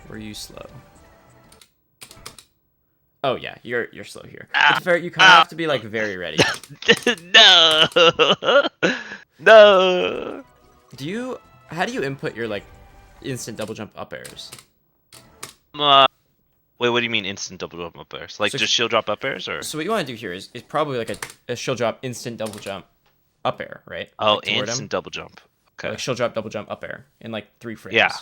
Were you slow? Oh yeah, you're slow here.
Ah,
It's fair. You kind of have to be like very ready.
No. No.
How do you input your like instant double jump up airs?
Wait, what do you mean instant double jump up airs? Like
So-
just shield drop up airs, or?
So what you want to do here is probably like a shield drop instant double jump up air, right?
Oh,
Like, toward him.
instant double jump.
Or,
Okay.
like shield drop double jump up air in like 3 frames.
Yeah.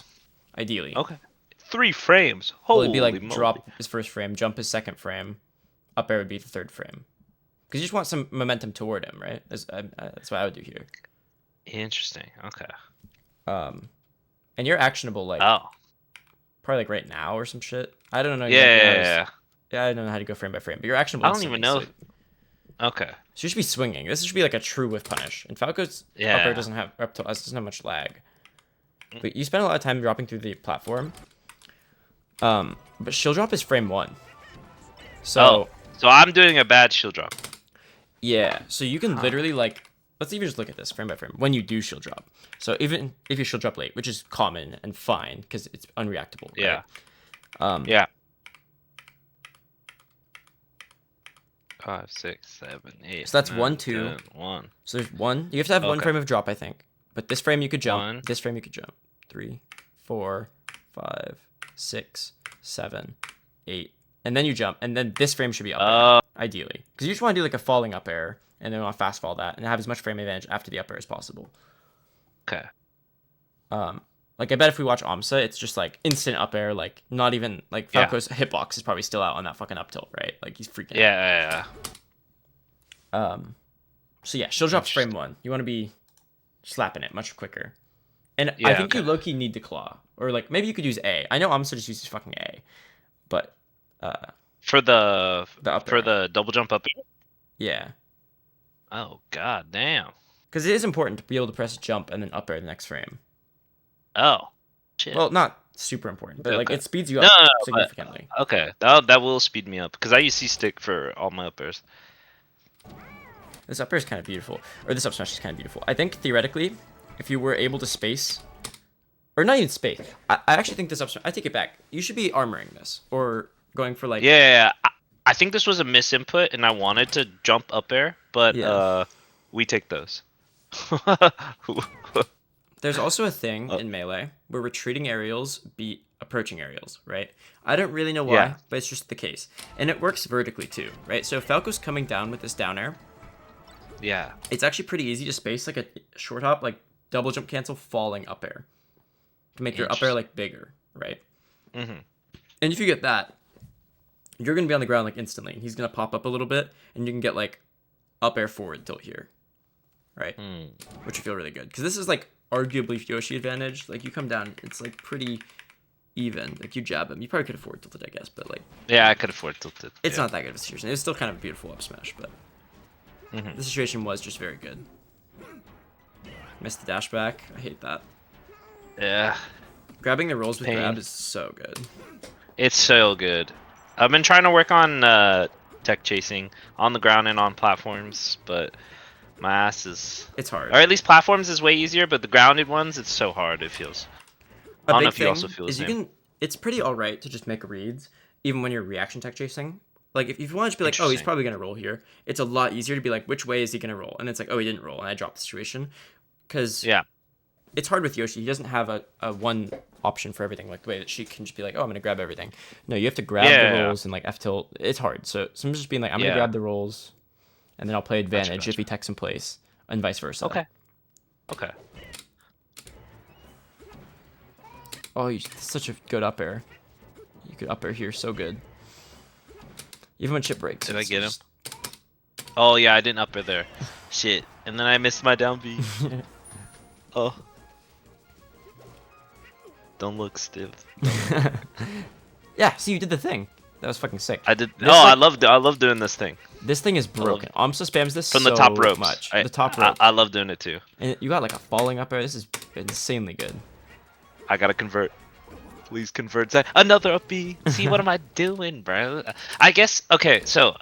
Ideally.
Okay. 3 frames.
Well,
Holy
it'd be like
moly.
drop his first frame, jump his second frame, up air would be the third frame. Because you just want some momentum toward him, right? That's what I would do here.
Interesting. Okay.
And you're actionable like
Oh.
probably like right now or some shit. I don't know.
Yeah.
I don't know how to go frame by frame, but you're actionable.
I don't even know.
instantly,
Okay.
So you should be swinging. This should be like a true whiff punish. And Falco's up air doesn't have doesn't have much lag. But you spend a lot of time dropping through the platform. But shield drop is frame 1. So
so I'm doing a bad shield drop.
Yeah, so you can literally like, let's even just look at this frame by frame when you do shield drop. So even if you shield drop late, which is common and fine because it's unreactable.
Yeah.
Right?
Yeah. 5, 6, 7, 8.
So that's
9,
1, 2.
10, 1.
So there's 1. You have to have 1 frame of drop, I think. But this frame you could jump.
1.
This frame you could jump. 3, 4, 5, 6, 7, 8. And then you jump. And then this frame should be up air, ideally. Because you just want to do like a falling up air. And then want to fast fall that. And have as much frame advantage after the up air as possible.
Okay.
Like, I bet if we watch Amsa, it's just, like, instant up air. Like, not even... Like, Falco's hitbox is probably still out on that fucking up tilt, right? Like, he's freaking
out.
So, yeah, shield drop's frame 1. You want to be slapping it much quicker. And I think you low-key need the claw. Or, like, maybe you could use A. I know Amsa just uses fucking A. But,
For the
up air.
the double jump up air?
Yeah.
Oh, god damn.
Because it is important to be able to press jump and then up air the next frame.
Oh, shit.
Well, not super important, but, like, it speeds you
No,
up significantly.
Okay, that will speed me up. Because I use C-stick for all my up airs.
This up air is kind of beautiful. Or this up smash is kind of beautiful. I think, theoretically, if you were able to space... Or not even space. I actually think this up smash... I take it back. You should be armoring this. Or going for, like...
Yeah. I think this was a misinput, and I wanted to jump up air, but we take those.
There's also a thing in Melee where retreating aerials beat approaching aerials, right? I don't really know why, but it's just the case. And it works vertically too, right? So if Falco's coming down with this down air, it's actually pretty easy to space like a short hop, like double jump cancel falling up air to make your up air like bigger, right? And if you get that, you're going to be on the ground like instantly. He's going to pop up a little bit and you can get like up air forward tilt here, right? Which will feel really good. Because this is like arguably Yoshi advantage. Like you come down, it's like pretty even. Like you jab him. You probably could afford tilted, I guess, but like...
Yeah, I could afford tilted.
It's not that good of a situation. It's still kind of a beautiful up smash, but... The situation was just very good. Missed the dash back. I hate that.
Yeah.
Grabbing the rolls with grab is so good.
It's so good. I've been trying to work on tech chasing on the ground and on platforms, but my ass is...
It's hard.
Or at least platforms is way easier, but the grounded ones, it's so hard, it feels. I don't know if you also feel the same.
It's pretty alright to just make reads, even when you're reaction tech chasing. Like, if you want to just be like, oh, he's probably going to roll here, it's a lot easier to be like, which way is he going to roll? And it's like, oh, he didn't roll, and I dropped the situation. Because it's hard with Yoshi. He doesn't have a one option for everything, like the way that she can just be like, oh, I'm going to grab everything. No, you have to grab the rolls and, like, F-tilt. It's hard. So I'm just being like, I'm going to grab the rolls, and then I'll play advantage if he techs in place, and vice versa.
Okay.
Oh, such a good up air. You could up air here so good. Even when chip breaks.
Did I get him? Oh, yeah, I didn't up air there. Shit. And then I missed my down B. Oh. Don't look, Stiv.
Yeah, see, you did the thing. That was fucking sick.
I did. I love doing this thing.
This thing is broken. Amsa spams this
from the top ropes.
Much. The top rope.
I love doing it too.
And you got like a falling up air. This is insanely good.
I gotta convert. Please convert. Another up B. See, what am I doing, bro? I guess, okay, so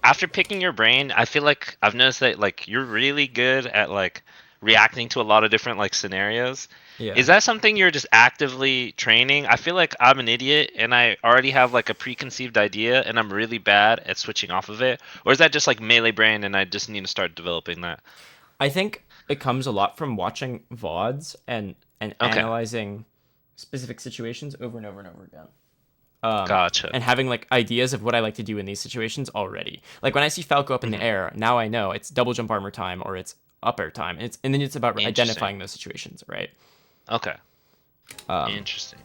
after picking your brain, I feel like I've noticed that like you're really good at like reacting to a lot of different like scenarios.
Yeah.
Is that something you're just actively training? I feel like I'm an idiot and I already have like a preconceived idea and I'm really bad at switching off of it. Or is that just like melee brain and I just need to start developing that?
I think it comes a lot from watching VODs and analyzing specific situations over and over and over again.
Gotcha.
And having like ideas of what I like to do in these situations already. Like when I see Falco up in the air, now I know it's double jump armor time or it's up air time. And then it's about identifying those situations, right?
Okay. Interesting.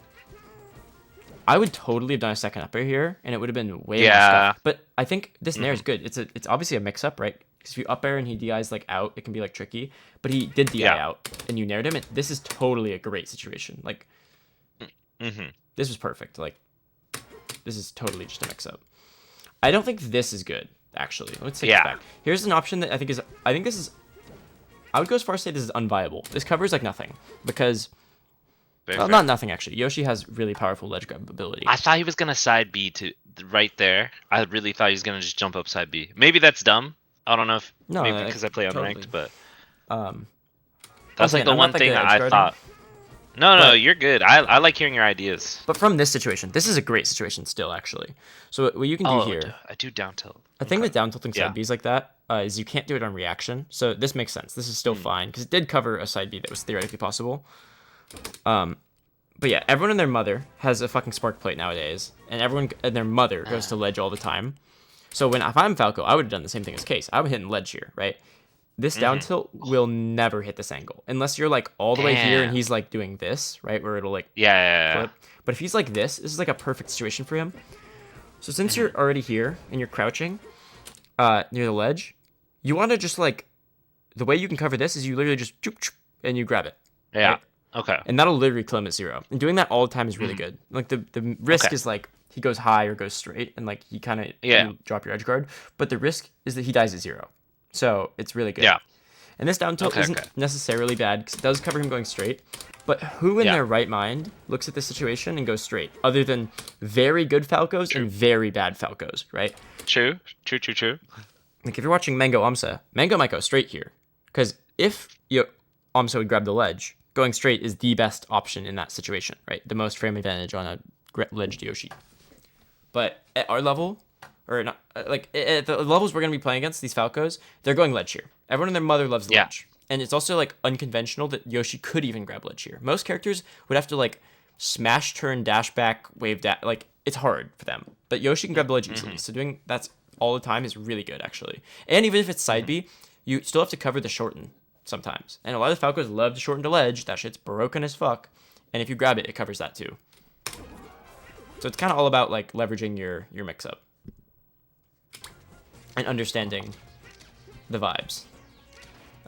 I would totally have done a second up air here, and it would have been way more stuff. But I think this nair is good. It's obviously a mix up, right? Because if you up air and he DIs like out, it can be like tricky. But he did DI out, and you nared him. This is totally a great situation. Like, this was perfect. Like, this is totally just a mix up. I don't think this is good. actually. Let's take this back. Here's an option that I think this is. I would go as far as to say this is unviable. This covers like nothing because. Well, not nothing actually. Yoshi has really powerful ledge grab ability.
I thought he was gonna side B to right there. I really thought he was gonna just jump up side B. Maybe that's dumb. I don't know if maybe because I play unranked, but that's like the one thing I thought. No, you're good. I like hearing your ideas.
But from this situation, this is a great situation still actually. So what you can do here,
I do down tilt.
The thing with down tilting side Bs like that is you can't do it on reaction. So this makes sense. This is still fine because it did cover a side B that was theoretically possible. But yeah, everyone and their mother has a fucking spark plate nowadays, and everyone and their mother goes to ledge all the time. So if I'm Falco, I would have done the same thing as Case. I would hit ledge here, right? This down tilt will never hit this angle unless you're like all the way here and he's like doing this, right, where it'll like flip. But if he's like this is like a perfect situation for him. So since you're already here and you're crouching near the ledge, you want to just like the way you can cover this is you literally just and you grab it.
Yeah.
Right?
Okay.
And that'll literally kill him at 0. And doing that all the time is really good. Like the risk is like he goes high or goes straight, and like he kind of you drop your edge guard. But the risk is that he dies at 0. So it's really good.
Yeah.
And this down tilt isn't necessarily bad because it does cover him going straight. But who in their right mind looks at this situation and goes straight, other than very good Falcos and very bad Falcos, right?
True.
Like if you're watching Mango Amsa, Mango might go straight here. Because if Amsa would grab the ledge, going straight is the best option in that situation, right? The most frame advantage on a ledged Yoshi. But at our level, or not, like at the levels we're going to be playing against, these Falcos, they're going ledge here. Everyone and their mother loves the ledge. And it's also like unconventional that Yoshi could even grab ledge here. Most characters would have to like smash, turn, dash back, wave dash. Like it's hard for them. But Yoshi can grab the ledge easily. So doing that all the time is really good actually. And even if it's side B, you still have to cover the shorten sometimes. And a lot of the Falcos love to shorten to ledge. That shit's broken as fuck. And if you grab it, it covers that too. So it's kind of all about like leveraging your mix up and understanding the vibes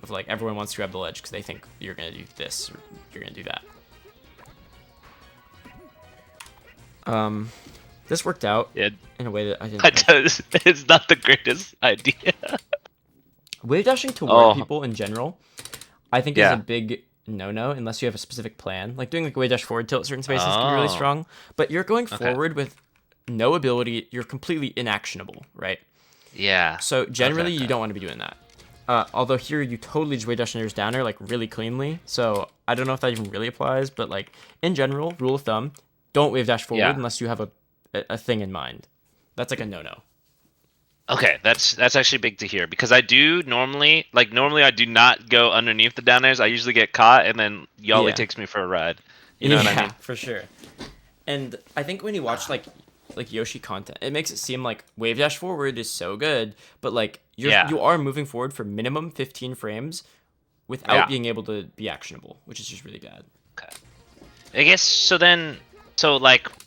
of like everyone wants to grab the ledge because they think you're gonna do this or you're gonna do that. This worked out in a way that I didn't.
It's not the greatest idea.
Wave dashing toward people in general, I think is a big no-no unless you have a specific plan. Like doing like a wave dash forward tilt certain spaces can be really strong, but you're going forward with no ability. You're completely inactionable, right?
Yeah.
So generally, you don't want to be doing that. Although here you totally just wave dash under down air like really cleanly. So I don't know if that even really applies, but like in general, rule of thumb, don't wave dash forward unless you have a thing in mind. That's like a no-no.
Okay, that's actually big to hear because I do normally I do not go underneath the down airs. I usually get caught and then Yali takes me for a ride. You know what I mean?
For sure. And I think when you watch like Yoshi content, it makes it seem like wave dash forward is so good, but like you are moving forward for minimum 15 frames without being able to be actionable, which is just really bad.
Okay. I guess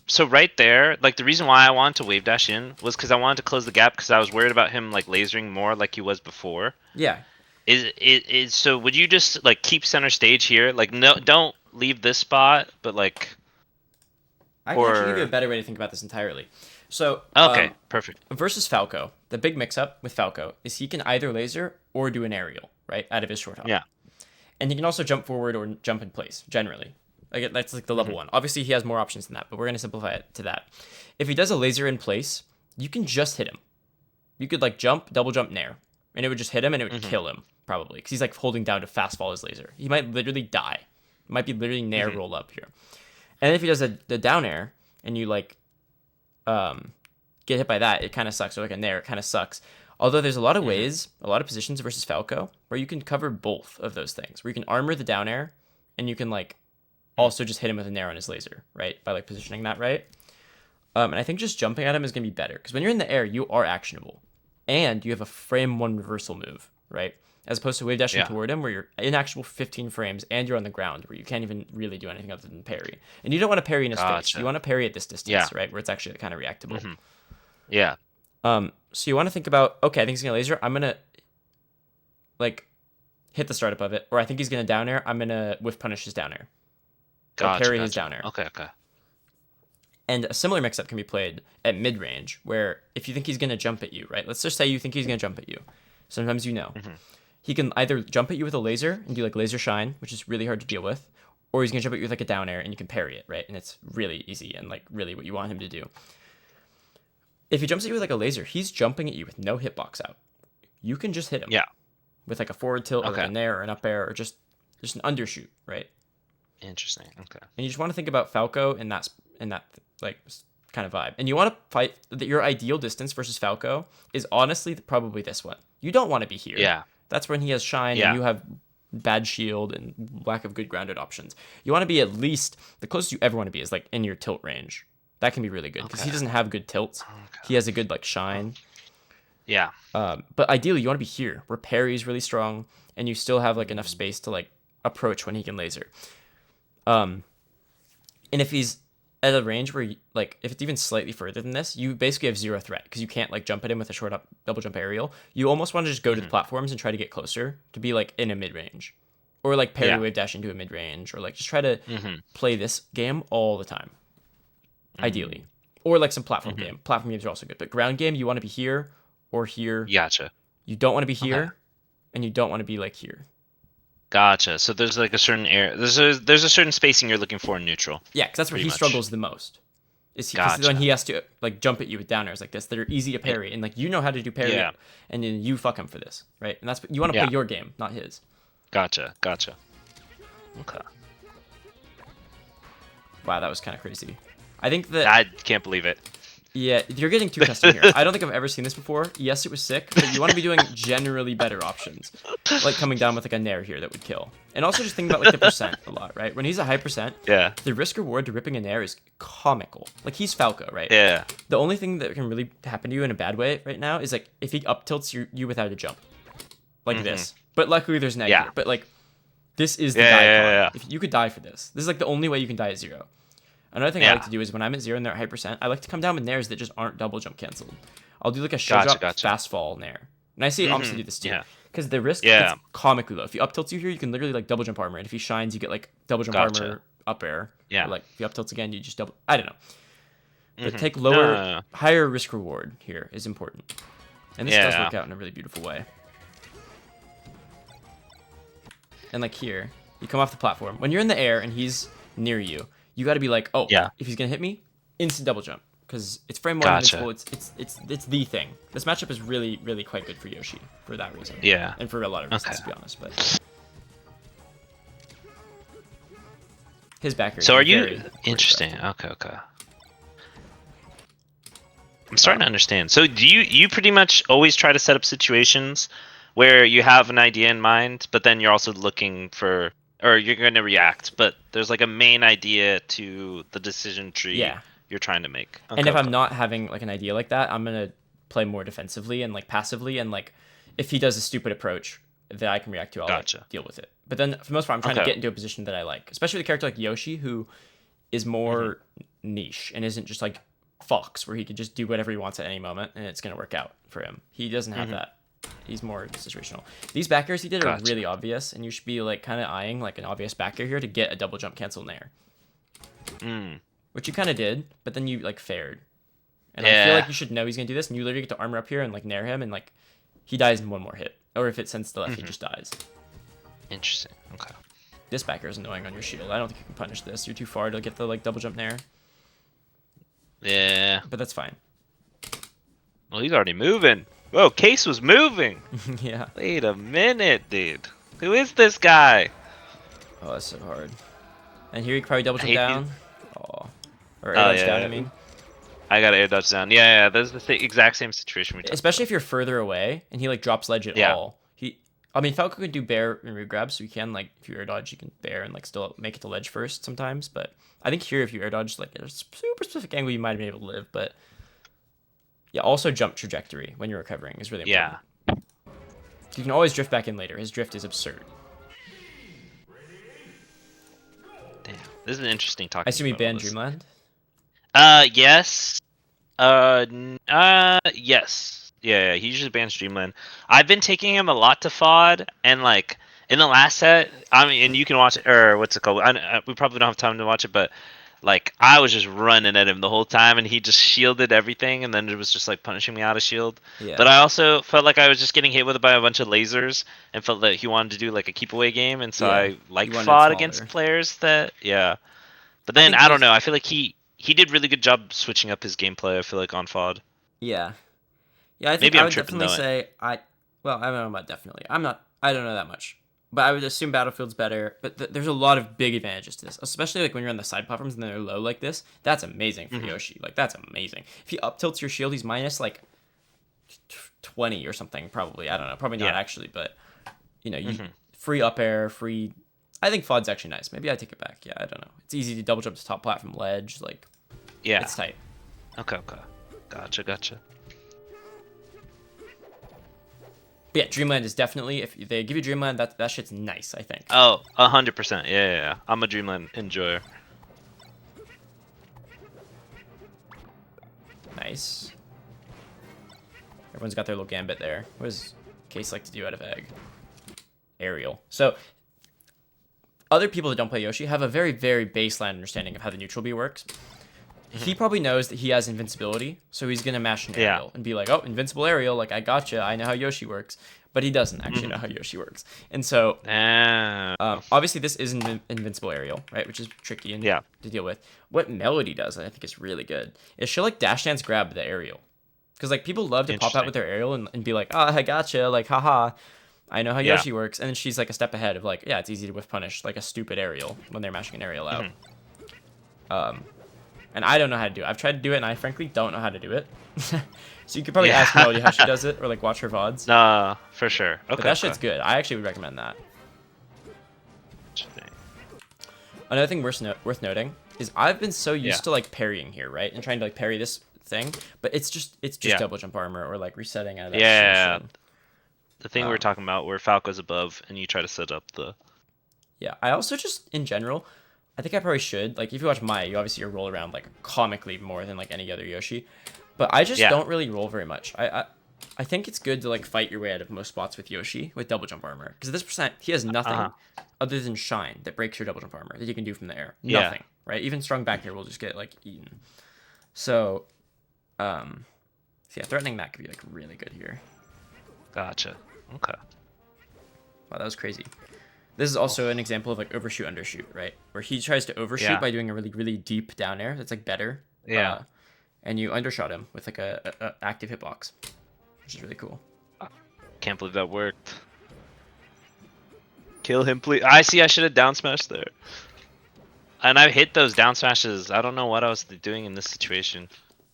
so right there, like the reason why I wanted to wave dash in was because I wanted to close the gap because I was worried about him like lasering more like he was before.
Yeah.
So would you just like keep center stage here? Like no, don't leave this spot, but like.
I can actually give you a better way to think about this entirely. So
perfect.
Versus Falco, the big mix-up with Falco is he can either laser or do an aerial, right, out of his short hop.
Yeah.
And he can also jump forward or jump in place, generally. Like that's like the level 1. Obviously, he has more options than that, but we're going to simplify it to that. If he does a laser in place, you can just hit him. You could like jump, double jump, nair, and it would just hit him and it would kill him, probably, because he's like holding down to fast fall his laser. He might literally die. It might be literally nair roll up here. And if he does the down air and you like get hit by that, it kind of sucks. Or like a nair, it kind of sucks. Although there's a lot of ways, a lot of positions versus Falco where you can cover both of those things. Where you can armor the down air and you can like also just hit him with a nair on his laser, right? By like positioning that right. And I think just jumping at him is going to be better because when you're in the air, you are actionable. And you have a frame 1 reversal move, right? As opposed to wave dashing toward him where you're inactionable for 15 frames and you're on the ground where you can't even really do anything other than parry. And you don't want to parry in his face. You want to parry at this distance, right? Where it's actually kind of reactable.
Yeah.
So you want to think about, okay, I think he's going to laser. I'm going to like hit the startup of it. Or I think he's going to down air. I'm going to whiff punish his down air. Or parry his down air.
Okay.
And a similar mix-up can be played at mid-range, where if you think he's going to jump at you, right? Let's just say you think he's going to jump at you. Sometimes you know. He can either jump at you with a laser and do like laser shine, which is really hard to deal with, or he's going to jump at you with like a down air and you can parry it, right? And it's really easy and like really what you want him to do. If he jumps at you with like a laser, he's jumping at you with no hitbox out. You can just hit him.
Yeah.
With like a forward tilt or like a nair or an up air or just an undershoot, right?
Interesting. Okay.
And you just want to think about Falco in that like kind of vibe. And you want to fight that your ideal distance versus Falco is honestly probably this one. You don't want to be here.
Yeah.
That's when he has shine and you have bad shield and lack of good grounded options. You want to be at least the closest you ever want to be is like in your tilt range. That can be really good because he doesn't have good tilts. He has a good like shine.
Yeah.
But ideally you want to be here where parry is really strong and you still have like enough space to like approach when he can laser. And if he's at a range where like if it's even slightly further than this, you basically have zero threat because you can't like jump at him with a short up double jump aerial. You almost want to just go to the platforms and try to get closer to be like in a mid range, or like parry wave dash into a mid range, or like just try to play this game all the time, ideally, or like some platform game. Platform games are also good, but ground game you want to be here or here.
Gotcha.
You don't want to be here, and you don't want to be like here.
Gotcha. So there's like a certain area. There's a certain spacing you're looking for in neutral.
Yeah, because that's where he struggles the most. Is when he has to like jump at you with down airs like this that are easy to parry, and like you know how to do parry, and then you fuck him for this, right? And that's you want to play your game, not his.
Gotcha. Okay.
Wow, that was kind of crazy. I think that
I can't believe it.
Yeah, you're getting too custom here. I don't think I've ever seen this before. Yes, it was sick, but you want to be doing generally better options. Like coming down with like a nair here that would kill. And also just think about like the percent a lot, right? When he's a high percent, the risk reward to ripping a nair is comical. Like he's Falco, right?
Yeah.
The only thing that can really happen to you in a bad way right now is like if he up tilts you without a jump. Like this. But luckily there's neg here. But like this is the die con. If you could die for this. This is like the only way you can die at 0. Another thing I like to do is when I'm at 0 and they're at high percent, I like to come down with nairs that just aren't double jump canceled. I'll do like a show drop fast fall nair. And I see it obviously do this too. Because the risk is comically low. If he up tilts you here, you can literally like double jump armor. And if he shines, you get like double jump armor up air.
Yeah.
Or, like if he up tilts again, you just double. I don't know. But take lower, higher risk reward here is important. And this does work out in a really beautiful way. And like here, you come off the platform. When you're in the air and he's near you, you got to be like, oh, if he's gonna hit me, instant double jump because it's frame one invincible. It's the thing. This matchup is really quite good for Yoshi for that reason.
Yeah,
and for a lot of reasons to be honest. But his backer.
So are you interesting? Okay. I'm starting to understand. So do you pretty much always try to set up situations where you have an idea in mind, but then you're also looking for. Or you're going to react, but there's like a main idea to the decision tree you're trying to make.
Okay, and if I'm not having like an idea like that, I'm going to play more defensively and like passively. And like if he does a stupid approach that I can react to, I'll like, deal with it. But then for the most part, I'm trying to get into a position that I like, especially with a character like Yoshi, who is more niche and isn't just like Fox, where he could just do whatever he wants at any moment and it's going to work out for him. He doesn't have that. He's more situational. These backers he did are really obvious, and you should be like kind of eyeing like an obvious backer here to get a double jump cancel nair. Which you kind of did, but then you like fared. And I feel like you should know he's gonna do this, and you literally get to armor up here and like nair him, and like he dies in one more hit, or if it sends to left, he just dies.
Interesting. Okay.
This backer is annoying on your shield. I don't think you can punish this. You're too far to get the like double jump nair.
Yeah.
But that's fine.
Well, he's already moving. Whoa, Case was moving.
Yeah.
Wait a minute, dude. Who is this guy?
Oh, that's so hard. And here you probably double jump down. Oh. Or air dodge down, I mean.
I got air dodge down. Yeah, that's the exact same situation we talked
Especially if you're further away and he like drops ledge at all. I mean, Falco can do bear and regrab, so you can like if you air dodge, you can bear and like still make it to ledge first sometimes. But I think here, if you air dodge like at a super specific angle, you might have been able to live. But yeah, also jump trajectory when you're recovering is really important. Yeah. You can always drift back in later. His drift is absurd.
Damn, this is an interesting talk.
I assume he banned Dreamland.
Yes. Yes. Yeah, he usually bans Dreamland. I've been taking him a lot to FOD, and like in the last set, I mean, and you can watch it, or what's it called? We probably don't have time to watch it, but like I was just running at him the whole time, and he just shielded everything, and then it was just like punishing me out of shield.
Yeah.
But I also felt like I was just getting hit with by a bunch of lasers, and felt that he wanted to do like a keep away game, and so
Yeah,
I like
you wanted
fought
smaller.
against players that But
I
then
think
I don't
this-
know. I feel like he did really good job switching up his gameplay. I feel like on FOD.
Yeah. Yeah, I think
Maybe
I
I'm
would
tripping,
definitely
though.
say well, I don't know about definitely. I don't know that much. But I would assume Battlefield's better. But there's a lot of big advantages to this, especially like when you're on the side platforms and they're low like this. That's amazing for Yoshi. Like that's amazing. If he up tilts your shield, he's minus like 20 or something. Probably. I don't know. Probably not
Yeah.
actually. But you free up air, free. I think FOD's actually nice. Maybe I take it back. Yeah, I don't know. It's easy to double jump to top platform ledge. Like
Yeah.
it's tight.
Okay. Gotcha.
But yeah, Dreamland is definitely, if they give you Dreamland, that shit's nice, I think.
Oh, 100%. Yeah. I'm a Dreamland enjoyer.
Nice. Everyone's got their little gambit there. What does Case like to do out of egg? Aerial. So, other people that don't play Yoshi have a very, very baseline understanding of how the neutral B works. He probably knows that he has invincibility, so he's going to mash an aerial and be like, oh, invincible aerial, like, I gotcha, I know how Yoshi works. But he doesn't actually know how Yoshi works. And so, obviously this is an invincible aerial, right, which is tricky and to deal with. What Melody does, I think is really good, is she'll, like, dash dance grab the aerial. Because, like, people love to pop out with their aerial and be like, oh, I gotcha, like, haha, I know how Yoshi works. And then she's, like, a step ahead of, like, yeah, it's easy to whiff punish, like, a stupid aerial when they're mashing an aerial out. And I don't know how to do it. I've tried to do it, and I frankly don't know how to do it. So you could probably ask Melody how she does it, or like watch her VODs.
Nah, for sure. Okay.
But that shit's good. I actually would recommend that. Another thing worth noting is I've been so used to like parrying here, right, and trying to like parry this thing, but it's just double jump armor or like resetting out of that.
Yeah.
Situation.
The thing we were talking about where Falco's above, and you try to set up the.
Yeah, I also just in general, I think I probably should like if you watch Maya, you obviously roll around like comically more than like any other Yoshi. But I just don't really roll very much. I think it's good to like fight your way out of most spots with Yoshi with double jump armor because at this percent he has nothing other than shine that breaks your double jump armor that you can do from the air. Nothing, right? Even strong back here will just get like eaten. So, yeah, threatening that could be like really good here.
Gotcha. Okay.
Wow, that was crazy. This is also an example of like overshoot undershoot, right? Where he tries to overshoot by doing a really really deep down air that's like better.
Yeah.
And you undershot him with like a active hitbox, which is really cool.
Can't believe that worked. Kill him, please. I see. I should have down smashed there. And I hit those down smashes. I don't know what I was doing in this situation.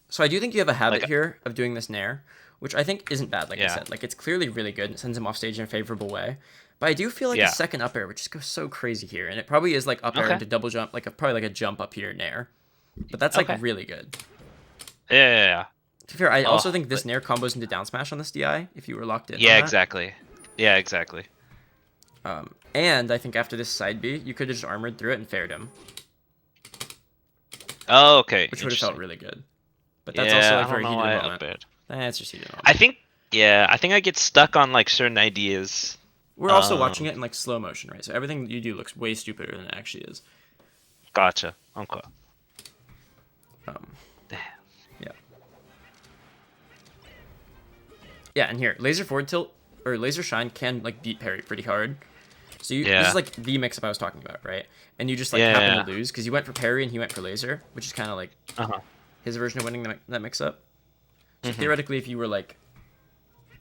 So I do think you have a habit here of doing this nair, which I think isn't bad. Like I said, like it's clearly really good. It sends him off stage in a favorable way. But I do feel like a second up air would just go so crazy here, and it probably is like up air into double jump, like probably like a jump up here nair. But that's like really good.
Yeah.
To be fair, I also think this nair combos into down smash on this DI if you were locked in.
Yeah, exactly. Yeah, exactly.
And I think after this side B, you could have just armored through it and fared him.
Oh, okay.
Which would have felt really good. But that's also like very heated moment. That's just heated moment.
I think I get stuck on like certain ideas.
We're also watching it in like slow motion, right? So everything that you do looks way stupider than it actually is.
Gotcha. Okay.
Yeah, and here, laser forward tilt or laser shine can like beat parry pretty hard. So this is like the mix-up I was talking about, right? And you just like happen to lose because you went for parry and he went for laser, which is kind of like his version of winning that mix-up. So theoretically, if you were like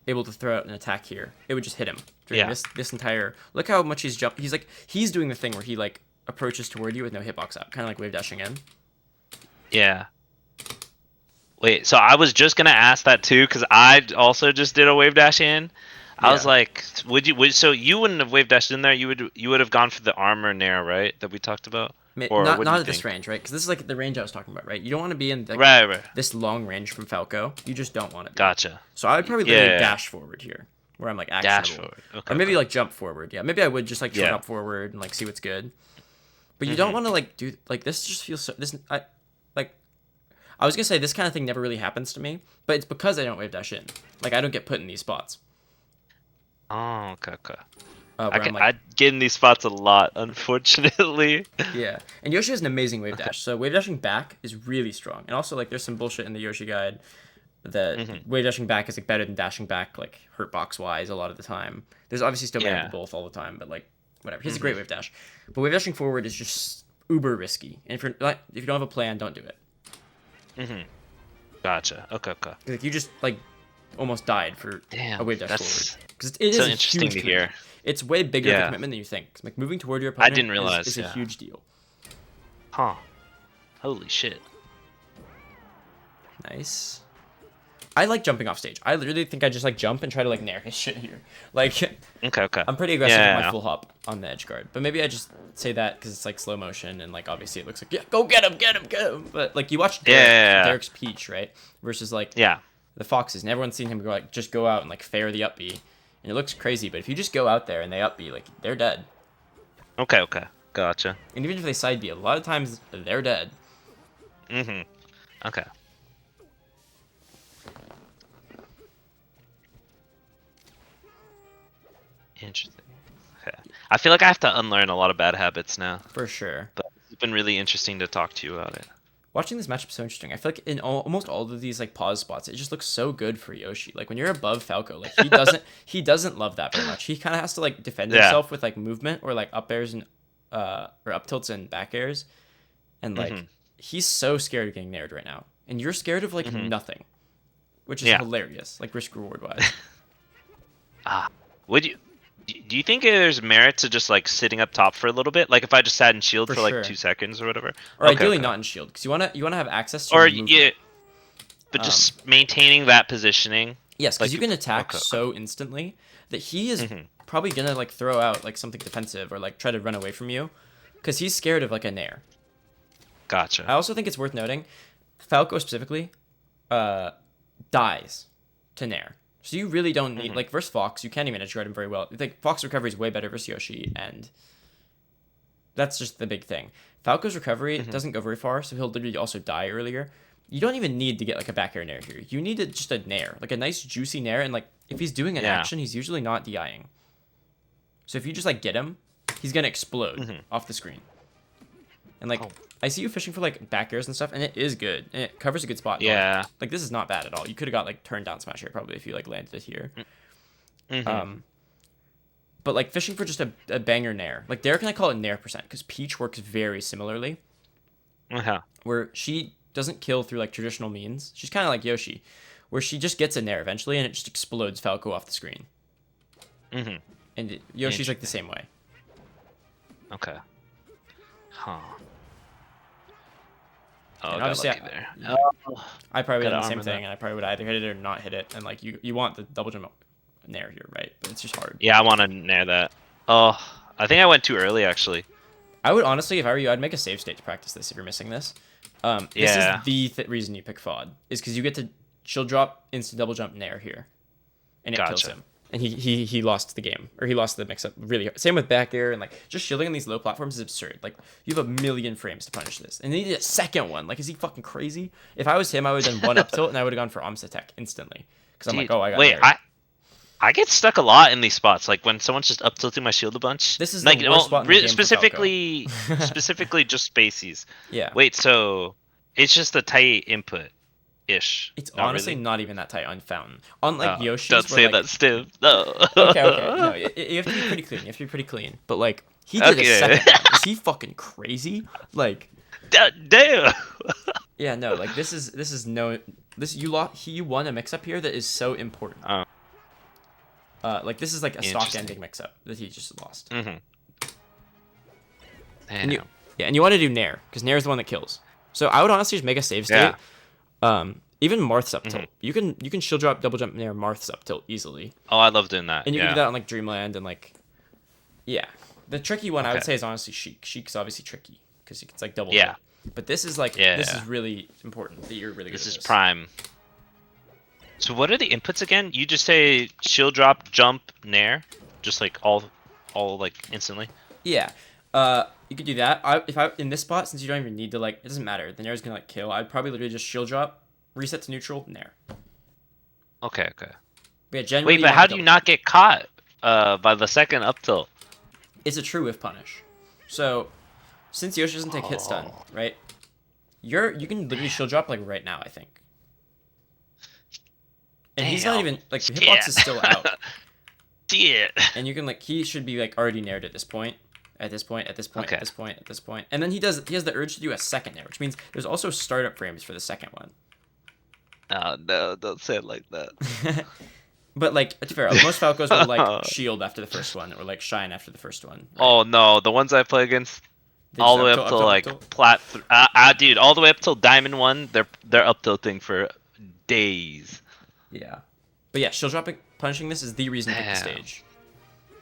able to throw out an attack here, it would just hit him during this entire. Look how much he's jumped. He's doing the thing where he like approaches toward you with no hitbox up, kind of like wave dashing in.
Yeah. Wait, so I was just gonna ask that too, because I also just did a wave dash in. I was like, so you wouldn't have wave dashed in there? You would have gone for the armor nair, right? That we talked about.
Or not at this range, right? Because this is like the range I was talking about, right? You don't want to be in this long range from Falco. You just don't want to be.
Gotcha.
So I would probably literally dash forward here, where I'm like actionable.
Dash forward. Okay.
Or maybe like jump forward. Yeah, maybe I would just like jump up forward and like see what's good. But you don't want to like do like this. Just feels so I was gonna say this kind of thing never really happens to me, but it's because I don't wave dash in. Like I don't get put in these spots.
Oh, okay.
where I'm like,
I get in these spots a lot, unfortunately.
yeah. And Yoshi has an amazing wave dash, so wave dashing back is really strong. And also like there's some bullshit in the Yoshi guide that wave dashing back is like better than dashing back like hurt box wise a lot of the time. There's obviously still better than both all the time, but like whatever. He's a great wave dash, but wave dashing forward is just uber risky. And if you don't have a plan, don't do it.
Gotcha. Okay.
Like you just like almost died for
Damn,
a wave dash
that's
forward because it is
so
a
interesting
huge
to
commitment.
hear.
It's way bigger of a commitment than you think. Like moving toward your opponent
didn't realize,
is a huge deal.
Huh. Holy shit.
Nice. I like jumping off stage. I literally think I just like jump and try to like nair his shit here. Like,
Okay.
I'm pretty aggressive with my full hop on the edge guard, but maybe I just say that because it's like slow motion and like obviously it looks like go get him. But like you watch Derek's Peach, right? Versus like the Foxes, and everyone's seen him go like just go out and like fair the up B, and it looks crazy. But if you just go out there and they up B, like they're dead.
Okay. Gotcha.
And even if they side B, a lot of times they're dead.
Okay. Interesting. Okay. I feel like I have to unlearn a lot of bad habits now.
For sure.
But it's been really interesting to talk to you about it.
Watching this matchup is so interesting. I feel like in almost all of these like pause spots, it just looks so good for Yoshi. Like when you're above Falco, like he doesn't love that very much. He kind of has to like defend himself with like movement or like up airs and or up tilts and back airs, and like he's so scared of getting nared right now, and you're scared of like nothing, which is hilarious, like risk reward wise.
Would you? Do you think there's merit to just like sitting up top for a little bit? Like if I just sat in shield for like 2 seconds or whatever.
Or ideally not in shield, because you wanna have access to.
Or but just maintaining that positioning.
Yes, because you can attack so instantly that he is probably gonna like throw out like something defensive or like try to run away from you, because he's scared of like a nair.
Gotcha.
I also think it's worth noting, Falco specifically, dies to nair. So you really don't need, like, versus Fox, you can't even edge guard him very well. Like, Fox recovery is way better versus Yoshi, and that's just the big thing. Falco's recovery doesn't go very far, so he'll literally also die earlier. You don't even need to get, like, a back air nair here. You need just a nair, like a nice juicy nair, and, like, if he's doing an action, he's usually not DIing. So if you just, like, get him, he's gonna explode off the screen. And, like, I see you fishing for, like, back airs and stuff, and it is good. And it covers a good spot.
Yeah.
Like, this is not bad at all. You could have got, like, turned down smash here, probably, if you, like, landed it here. But, like, fishing for just a banger nair. Like, Derek and I call it nair percent, because Peach works very similarly. Where she doesn't kill through, like, traditional means. She's kind of like Yoshi, where she just gets a nair eventually, and it just explodes Falco off the screen. And Yoshi's, like, the same way.
Okay. Huh. Oh,
and obviously,
there.
I probably would have done the same thing, and I probably would either hit it or not hit it. And like you want the double jump nair here, right? But it's just hard.
Yeah, I want to nair that. Oh, I think I went too early actually.
I would honestly, if I were you, I'd make a save state to practice this if you're missing this. This is the reason you pick FOD, is because you get to shield drop instant double jump nair here, and it kills him. And he lost the game, or he lost the mix-up really hard. Same with back air, and like just shielding on these low platforms is absurd. Like you have a million frames to punish this, and he needed a second one. Like, is he fucking crazy? If I was him, I would have done one up tilt, and I would have gone for Omsa Tech instantly. Because I'm like, oh, I got
wait, I get stuck a lot in these spots. Like when someone's just up tilting my shield a bunch.
This is
like
the worst spot in the game
specifically just spacies.
Yeah.
Wait, so it's just the tight input. Ish.
It's honestly not even that tight on Fountain. Unlike Yoshi's.
Don't say that, Stiv. No.
Okay. No, you have to be pretty clean. But like, he did a second one. Is he fucking crazy? Like,
damn.
Yeah, no. Like you won a mix-up here that is so important. Like this is like a stock ending mix-up that he just lost. And you want to do nair because nair is the one that kills. So I would honestly just make a save state. Even Marth's up tilt. You can shield drop double jump nair Marth's up tilt easily.
Oh, I love doing that.
And you can do that on like Dreamland and like, yeah. The tricky one I would say is honestly Sheik. Sheik's obviously tricky because it's like double.
Yeah.
But this is like this is really important that you're really good.
This is prime. So what are the inputs again? You just say shield drop, jump, nair, just like all like instantly.
Yeah. You could do that. If I in this spot, since you don't even need to like, it doesn't matter. The nair's gonna like kill. I'd probably literally just shield drop, reset to neutral, nair.
Okay.
But yeah, generally.
Wait, but how do you not get caught? By the second up tilt.
It's a true whiff punish. So, since Yoshi doesn't take hit stun,
Oh.
right? You can literally shield drop like right now, I think. And he's not
Damn.
even like the hitbox is still out.
Shit.
And you can like he should be like already nared at this point. At this point, at this point,
Okay.
at this point, at this point. And then he has the urge to do a second nair, which means there's also startup frames for the second one.
Oh no, don't say it like that.
But like to be fair, most Falcos will like shield after the first one or like shine after the first one. Right?
Oh no, the ones I play against
They
all
just
the way
up
up
tilt,
till
up
like
tilt, up tilt.
plat. Dude, all the way up till Diamond 1, they're up tilting for days.
Yeah. But yeah, shield dropping punishing this is the reason to pick the
Damn.
stage.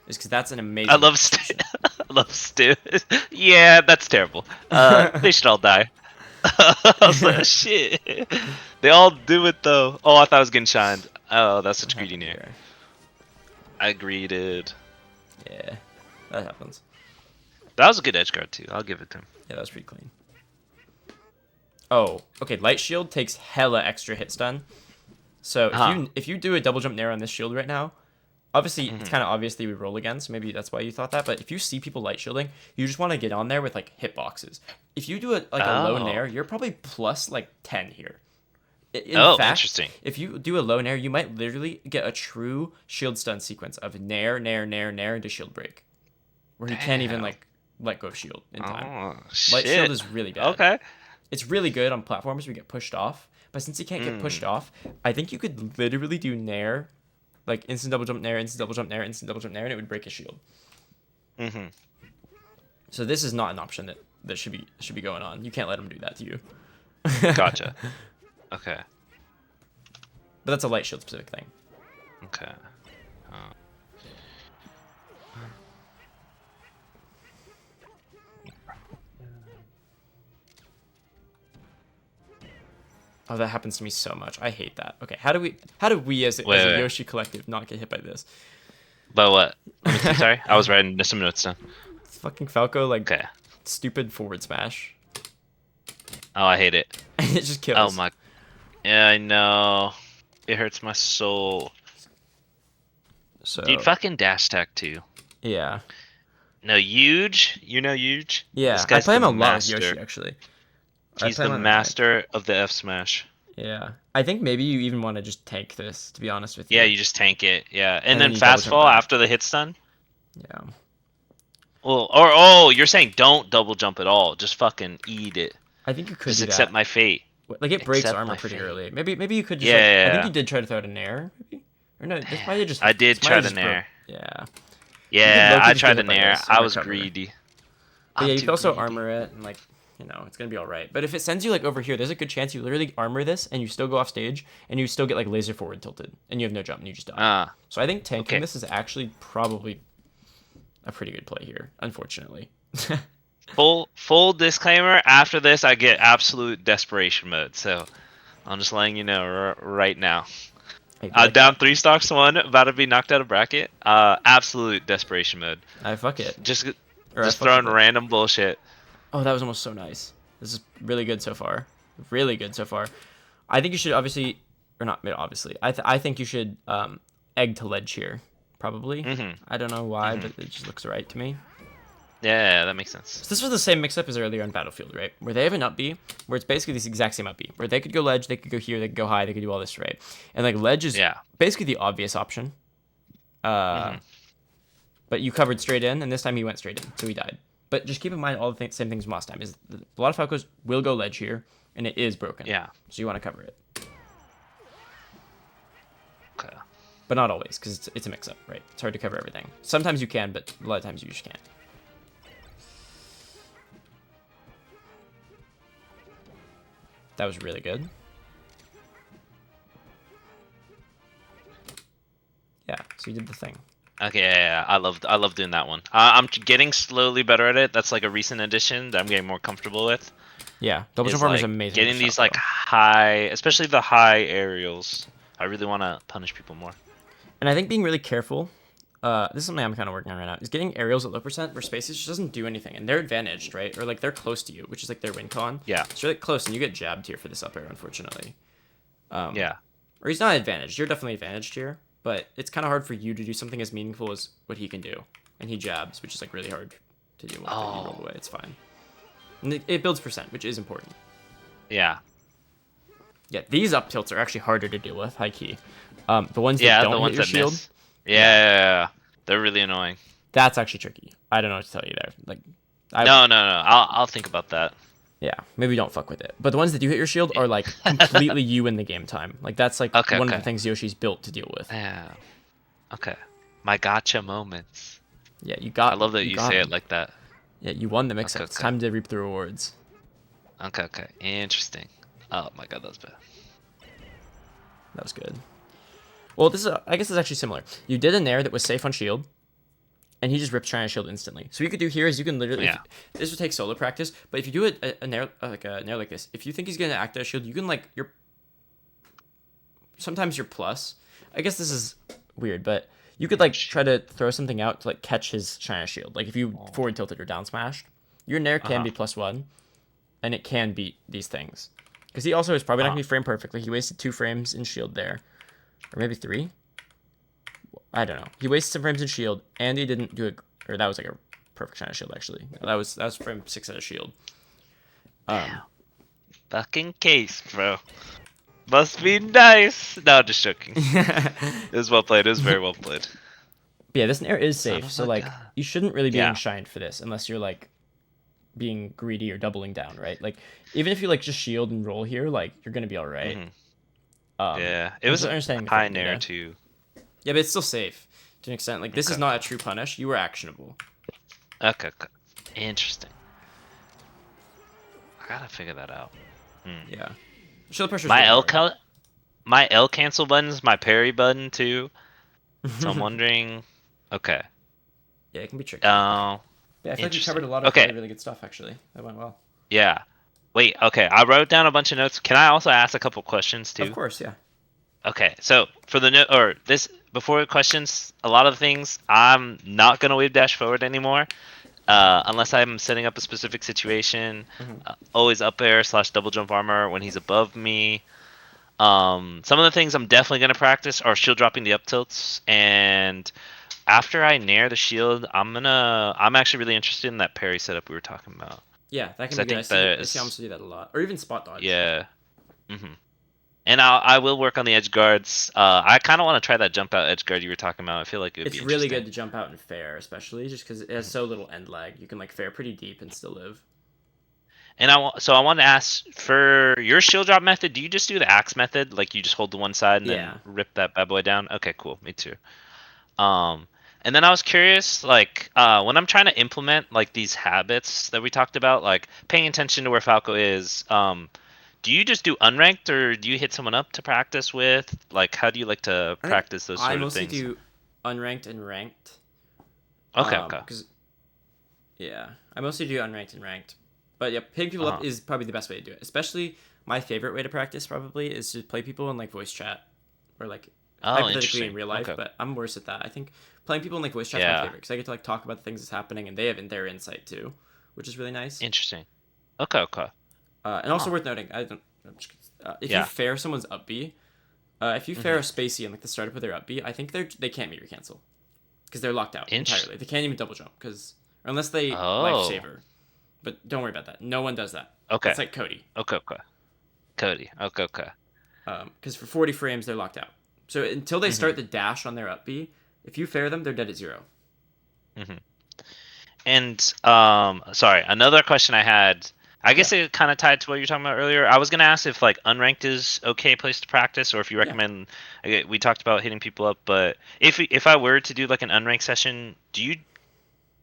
Is because that's an amazing.
I love
position.
I love Stiv. Yeah, that's terrible. They should all die. I was like, shit. They all do it though. Oh, I thought I was getting shined. Oh, that's such greedy near. I greeted.
Yeah, that happens.
That was a good edge guard too. I'll give it to him.
Yeah, that was pretty clean. Oh, okay. Light shield takes hella extra hit stun. So if you do a double jump nair on this shield right now, obviously it's kind of obvious that you would roll again. So maybe that's why you thought that. But if you see people light shielding, you just want to get on there with like hitboxes. If you do a low nair, you're probably plus like 10 here. In fact,
interesting.
If you do a low nair, you might literally get a true shield stun sequence of nair, nair, nair, nair into shield break, where he can't even like let go of shield in time.
Oh, shit.
Light shield is really bad.
Okay.
It's really good on platforms where you get pushed off, but since you can't get pushed off, I think you could literally do nair, like instant double jump nair, instant double jump nair, instant double jump nair, and it would break his shield.
Mm-hmm.
So this is not an option that should be going on. You can't let him do that to you.
Gotcha. Okay.
But that's a light shield specific thing.
Okay.
Oh, that happens to me so much. I hate that. Okay, how do we as a
Wait.
Yoshi collective not get hit by this?
But what? Let me see, sorry. I was writing some notes down.
Fucking Falco, like,
Okay.
stupid forward smash.
Oh, I hate it.
And it just kills.
Oh my. Yeah, I know. It hurts my soul.
So,
Dude, fucking dash attack too.
yeah.
No, huge. You know huge.
Yeah,
This
I
guy's
play him
the
a lot with
master.
Yoshi, actually.
He's
play him
the
on
master of the F smash.
Yeah. I think maybe you even want to just tank this, to be honest with you.
Yeah, you just tank it. Yeah, and
And then
then
you double
fast
jump
fall
back.
after the hit stun.
Yeah.
Well, or you're saying don't double jump at all. Just fucking eat it.
I think you could
Just
do
accept
that.
my fate.
Like, it breaks
accept
armor
my
pretty
fate.
early. Maybe you could just,
Yeah.
I think you did try to throw out a nair, maybe? Or no, this might have just...
I did
this might
try
have
to
just broke-
nair.
Yeah.
Yeah,
low-key
I
just
tried
get
to
hit by
nair.
this and
I was
recover.
greedy.
But
I'm
yeah, you
too
can also
greedy.
armor it, and like, you know, it's gonna be all right. But if it sends you like over here, there's a good chance you literally armor this, and you still go off stage, and you still get like laser forward tilted, and you have no jump, and you just die. So I think tanking
Okay.
this is actually probably a pretty good play here, unfortunately.
Full disclaimer. After this, I get absolute desperation mode. So I'm just letting you know right now.
I feel like
Down 3 stocks to 1, about to be knocked out of bracket. Absolute desperation mode.
I fuck it.
Just
Or I fuck
throwing
with it.
random bullshit.
Oh, that was almost so nice. This is really good so far. Really good so far. I think you should obviously, or not obviously. I think you should egg to ledge here, probably.
Mhm.
I don't know why, but it just looks right to me.
Yeah, that makes sense.
So this was the same mix-up as earlier on Battlefield, right? Where they have an up B, where it's basically this exact same up B, where they could go ledge, they could go here, they could go high, they could do all this, right? And like ledge is
Yeah.
basically the obvious option. But you covered straight in, and this time he went straight in, so he died. But just keep in mind all the same things from last time. Is a lot of Falcos will go ledge here, and it is broken.
Yeah.
So you want to cover it,
Okay.
but not always, because it's a mix-up, right? It's hard to cover everything. Sometimes you can, but a lot of times you just can't. That was really good. Yeah, so you did the thing.
Okay, yeah. I love doing that one. I'm getting slowly better at it. That's like a recent addition that I'm getting more comfortable with.
Yeah, double
Is,
jump armor is
like,
amazing.
Getting
with
these
Falco.
like high, especially the high aerials. I really want to punish people more.
And I think being really careful, this is something I'm kind of working on right now, is getting aerials at low percent where spaces just doesn't do anything. And they're advantaged, right? Or like they're close to you, which is like their win con.
Yeah.
So you're like close and you get jabbed here for this up air, unfortunately.
Yeah.
Or he's not advantaged. You're definitely advantaged here. but it's kind of hard for you to do something as meaningful as what he can do. And he jabs, which is like really hard to deal with. But you roll away, it's fine. And it builds percent, which is important.
Yeah.
Yeah, these up tilts are actually harder to deal with, high key. The ones that don't hit your shield,
miss. Yeah. They're really annoying.
that's actually tricky. I don't know what to tell you there. Like,
No. I'll think about that.
Yeah, maybe don't fuck with it. But the ones that do hit your shield are like completely you in the game time. Like that's like one of the things Yoshi's built to deal with.
Yeah. Okay. My gotcha moments.
Yeah, you got.
I love that you say it like that.
Yeah, you won the mix-up. It's time to reap the rewards.
Okay. Interesting. Oh my god, that was bad.
That was good. Well, I guess it's actually similar. You did a nair that was safe on shield, and he just ripped China shield instantly. So what you could do here is you can literally.
Yeah.
This would take solo practice, but if you do a nair like this, if you think he's gonna activate shield, you can like sometimes you're plus. I guess this is weird, but you could like try to throw something out to like catch his China shield. Like if you forward tilted or down smashed, your nair can be +1, and it can beat these things. Because he also is probably not gonna be framed perfectly. He wasted 2 frames in shield there, or maybe 3. I don't know. He wasted some frames in shield, and he didn't do it. Or that was like a perfect China shield actually. That was frame 6 out of shield.
Fucking case, bro. Must be nice. No, just joking. It was well played. It was very well played.
But yeah, this nair is safe, so like
God.
you shouldn't really be being shined for this unless you're like being greedy or doubling down, right? Like even if you like just shield and roll here, like you're gonna be all right.
Yeah, it was a high nair too.
Yeah, but it's still safe to an extent. Like this is not a true punish. You were actionable.
Okay. Interesting. I gotta figure that out.
Yeah. Shield pressure.
My L cancel button is my parry button too. So I'm wondering. Okay.
Yeah, it can be tricky. Yeah, I feel like you covered a lot of really good stuff actually. That went well.
Yeah. Wait. Okay. I wrote down a bunch of notes. Can I also ask a couple questions too?
Of course. Yeah.
Okay. So for the note or this before the questions, a lot of things I'm not gonna wave dash forward anymore. Unless I'm setting up a specific situation, always up air / double jump armor when he's above me. Some of the things I'm definitely gonna practice are shield dropping the up tilts, and after I nair the shield, I'm actually really interested in that parry setup we were talking about.
Yeah, that can be good. I see almost do that a lot, or even spot dodge.
Yeah. And I will work on the edge guards. I kind of want to try that jump out edge guard you were talking about. I feel like it's
really good to jump out and fair, especially just because it has so little end lag. You can like fair pretty deep and still live.
And I wanted to ask for your shield drop method. Do you just do the axe method, like you just hold to one side and then rip that bad boy down? Okay, cool. Me too. And then I was curious, like when I'm trying to implement like these habits that we talked about, like paying attention to where Falco is. Do you just do unranked, or do you hit someone up to practice with? Like, how do you like to practice those sort of things?
I mostly do unranked and ranked.
Okay.
I mostly do unranked and ranked. But yeah, picking people up is probably the best way to do it. Especially my favorite way to practice probably is to play people in like voice chat or like hypothetically in real life. But I'm worse at that. I think playing people in like voice chat is my favorite because I get to like talk about the things that's happening and they have their insight too, which is really nice.
Interesting. Okay.
And also worth noting, if you fair someone's up B, if you fair a Spacey and like the startup with their up B, I think they can't meter cancel because they're locked out entirely. They can't even double jump unless they lifesaver. But don't worry about that. No one does that.
Okay.
It's like Cody.
Okay. Cody. Okay.
Because for 40 frames they're locked out. So until they start the dash on their up B, if you fair them, they're dead at 0.
And sorry, another question I had. I guess it kind of tied to what you were talking about earlier. I was gonna ask if like unranked is okay place to practice, or if you recommend. We talked about hitting people up, but if I were to do like an unranked session, do you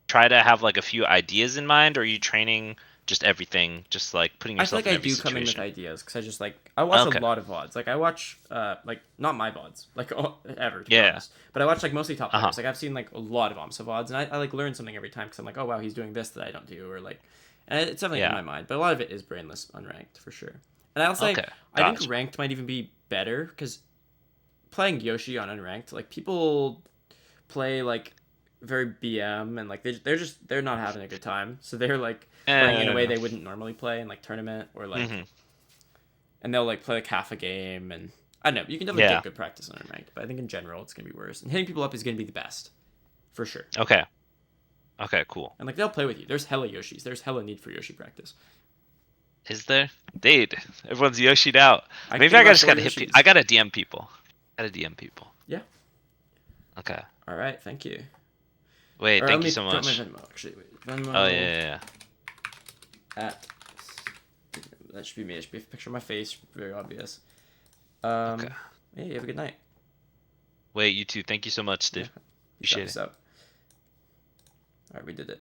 try to have like a few ideas in mind, or are you training just everything, just like putting yourself in every situation?
I feel like I do come in with ideas because I just like I watch a lot of VODs. Like I watch like not my VODs like ever to be honest, but I watch like mostly top players. Like I've seen like a lot of AMSA VODs, and I like learn something every time because I'm like, oh wow, he's doing this that I don't do, or like. And it's definitely in my mind, but a lot of it is brainless unranked for sure. And I also I think ranked might even be better because playing Yoshi on unranked, like people play like very BM and like they're not having a good time, so they're like playing in a way they wouldn't normally play in like tournament or like, and they'll like play like half a game and I don't know. You can definitely
Yeah.
get good practice on unranked, but I think in general it's gonna be worse. And hitting people up is gonna be the best, for sure.
Okay. Okay. Cool.
And like they'll play with you. There's hella Yoshis. There's hella need for Yoshi practice.
Is there? Dude, everyone's Yoshi'd out.
I
Maybe
came
I
out
just
four
gotta hit.
Yoshis.
I gotta DM people. Gotta DM people.
Yeah.
Okay.
All right. Thank you.
Wait.
Or
Thank
let
you
me
so
drop
much.
my Venmo, actually. Wait, Venmo.
Oh yeah.
At. That should be me. It should be a picture of my face. Very obvious.
Okay.
Hey, you have a good night.
Wait. You too. Thank you so much, Stiv.
Yeah.
Appreciate it.
Peace out. All right, we did it.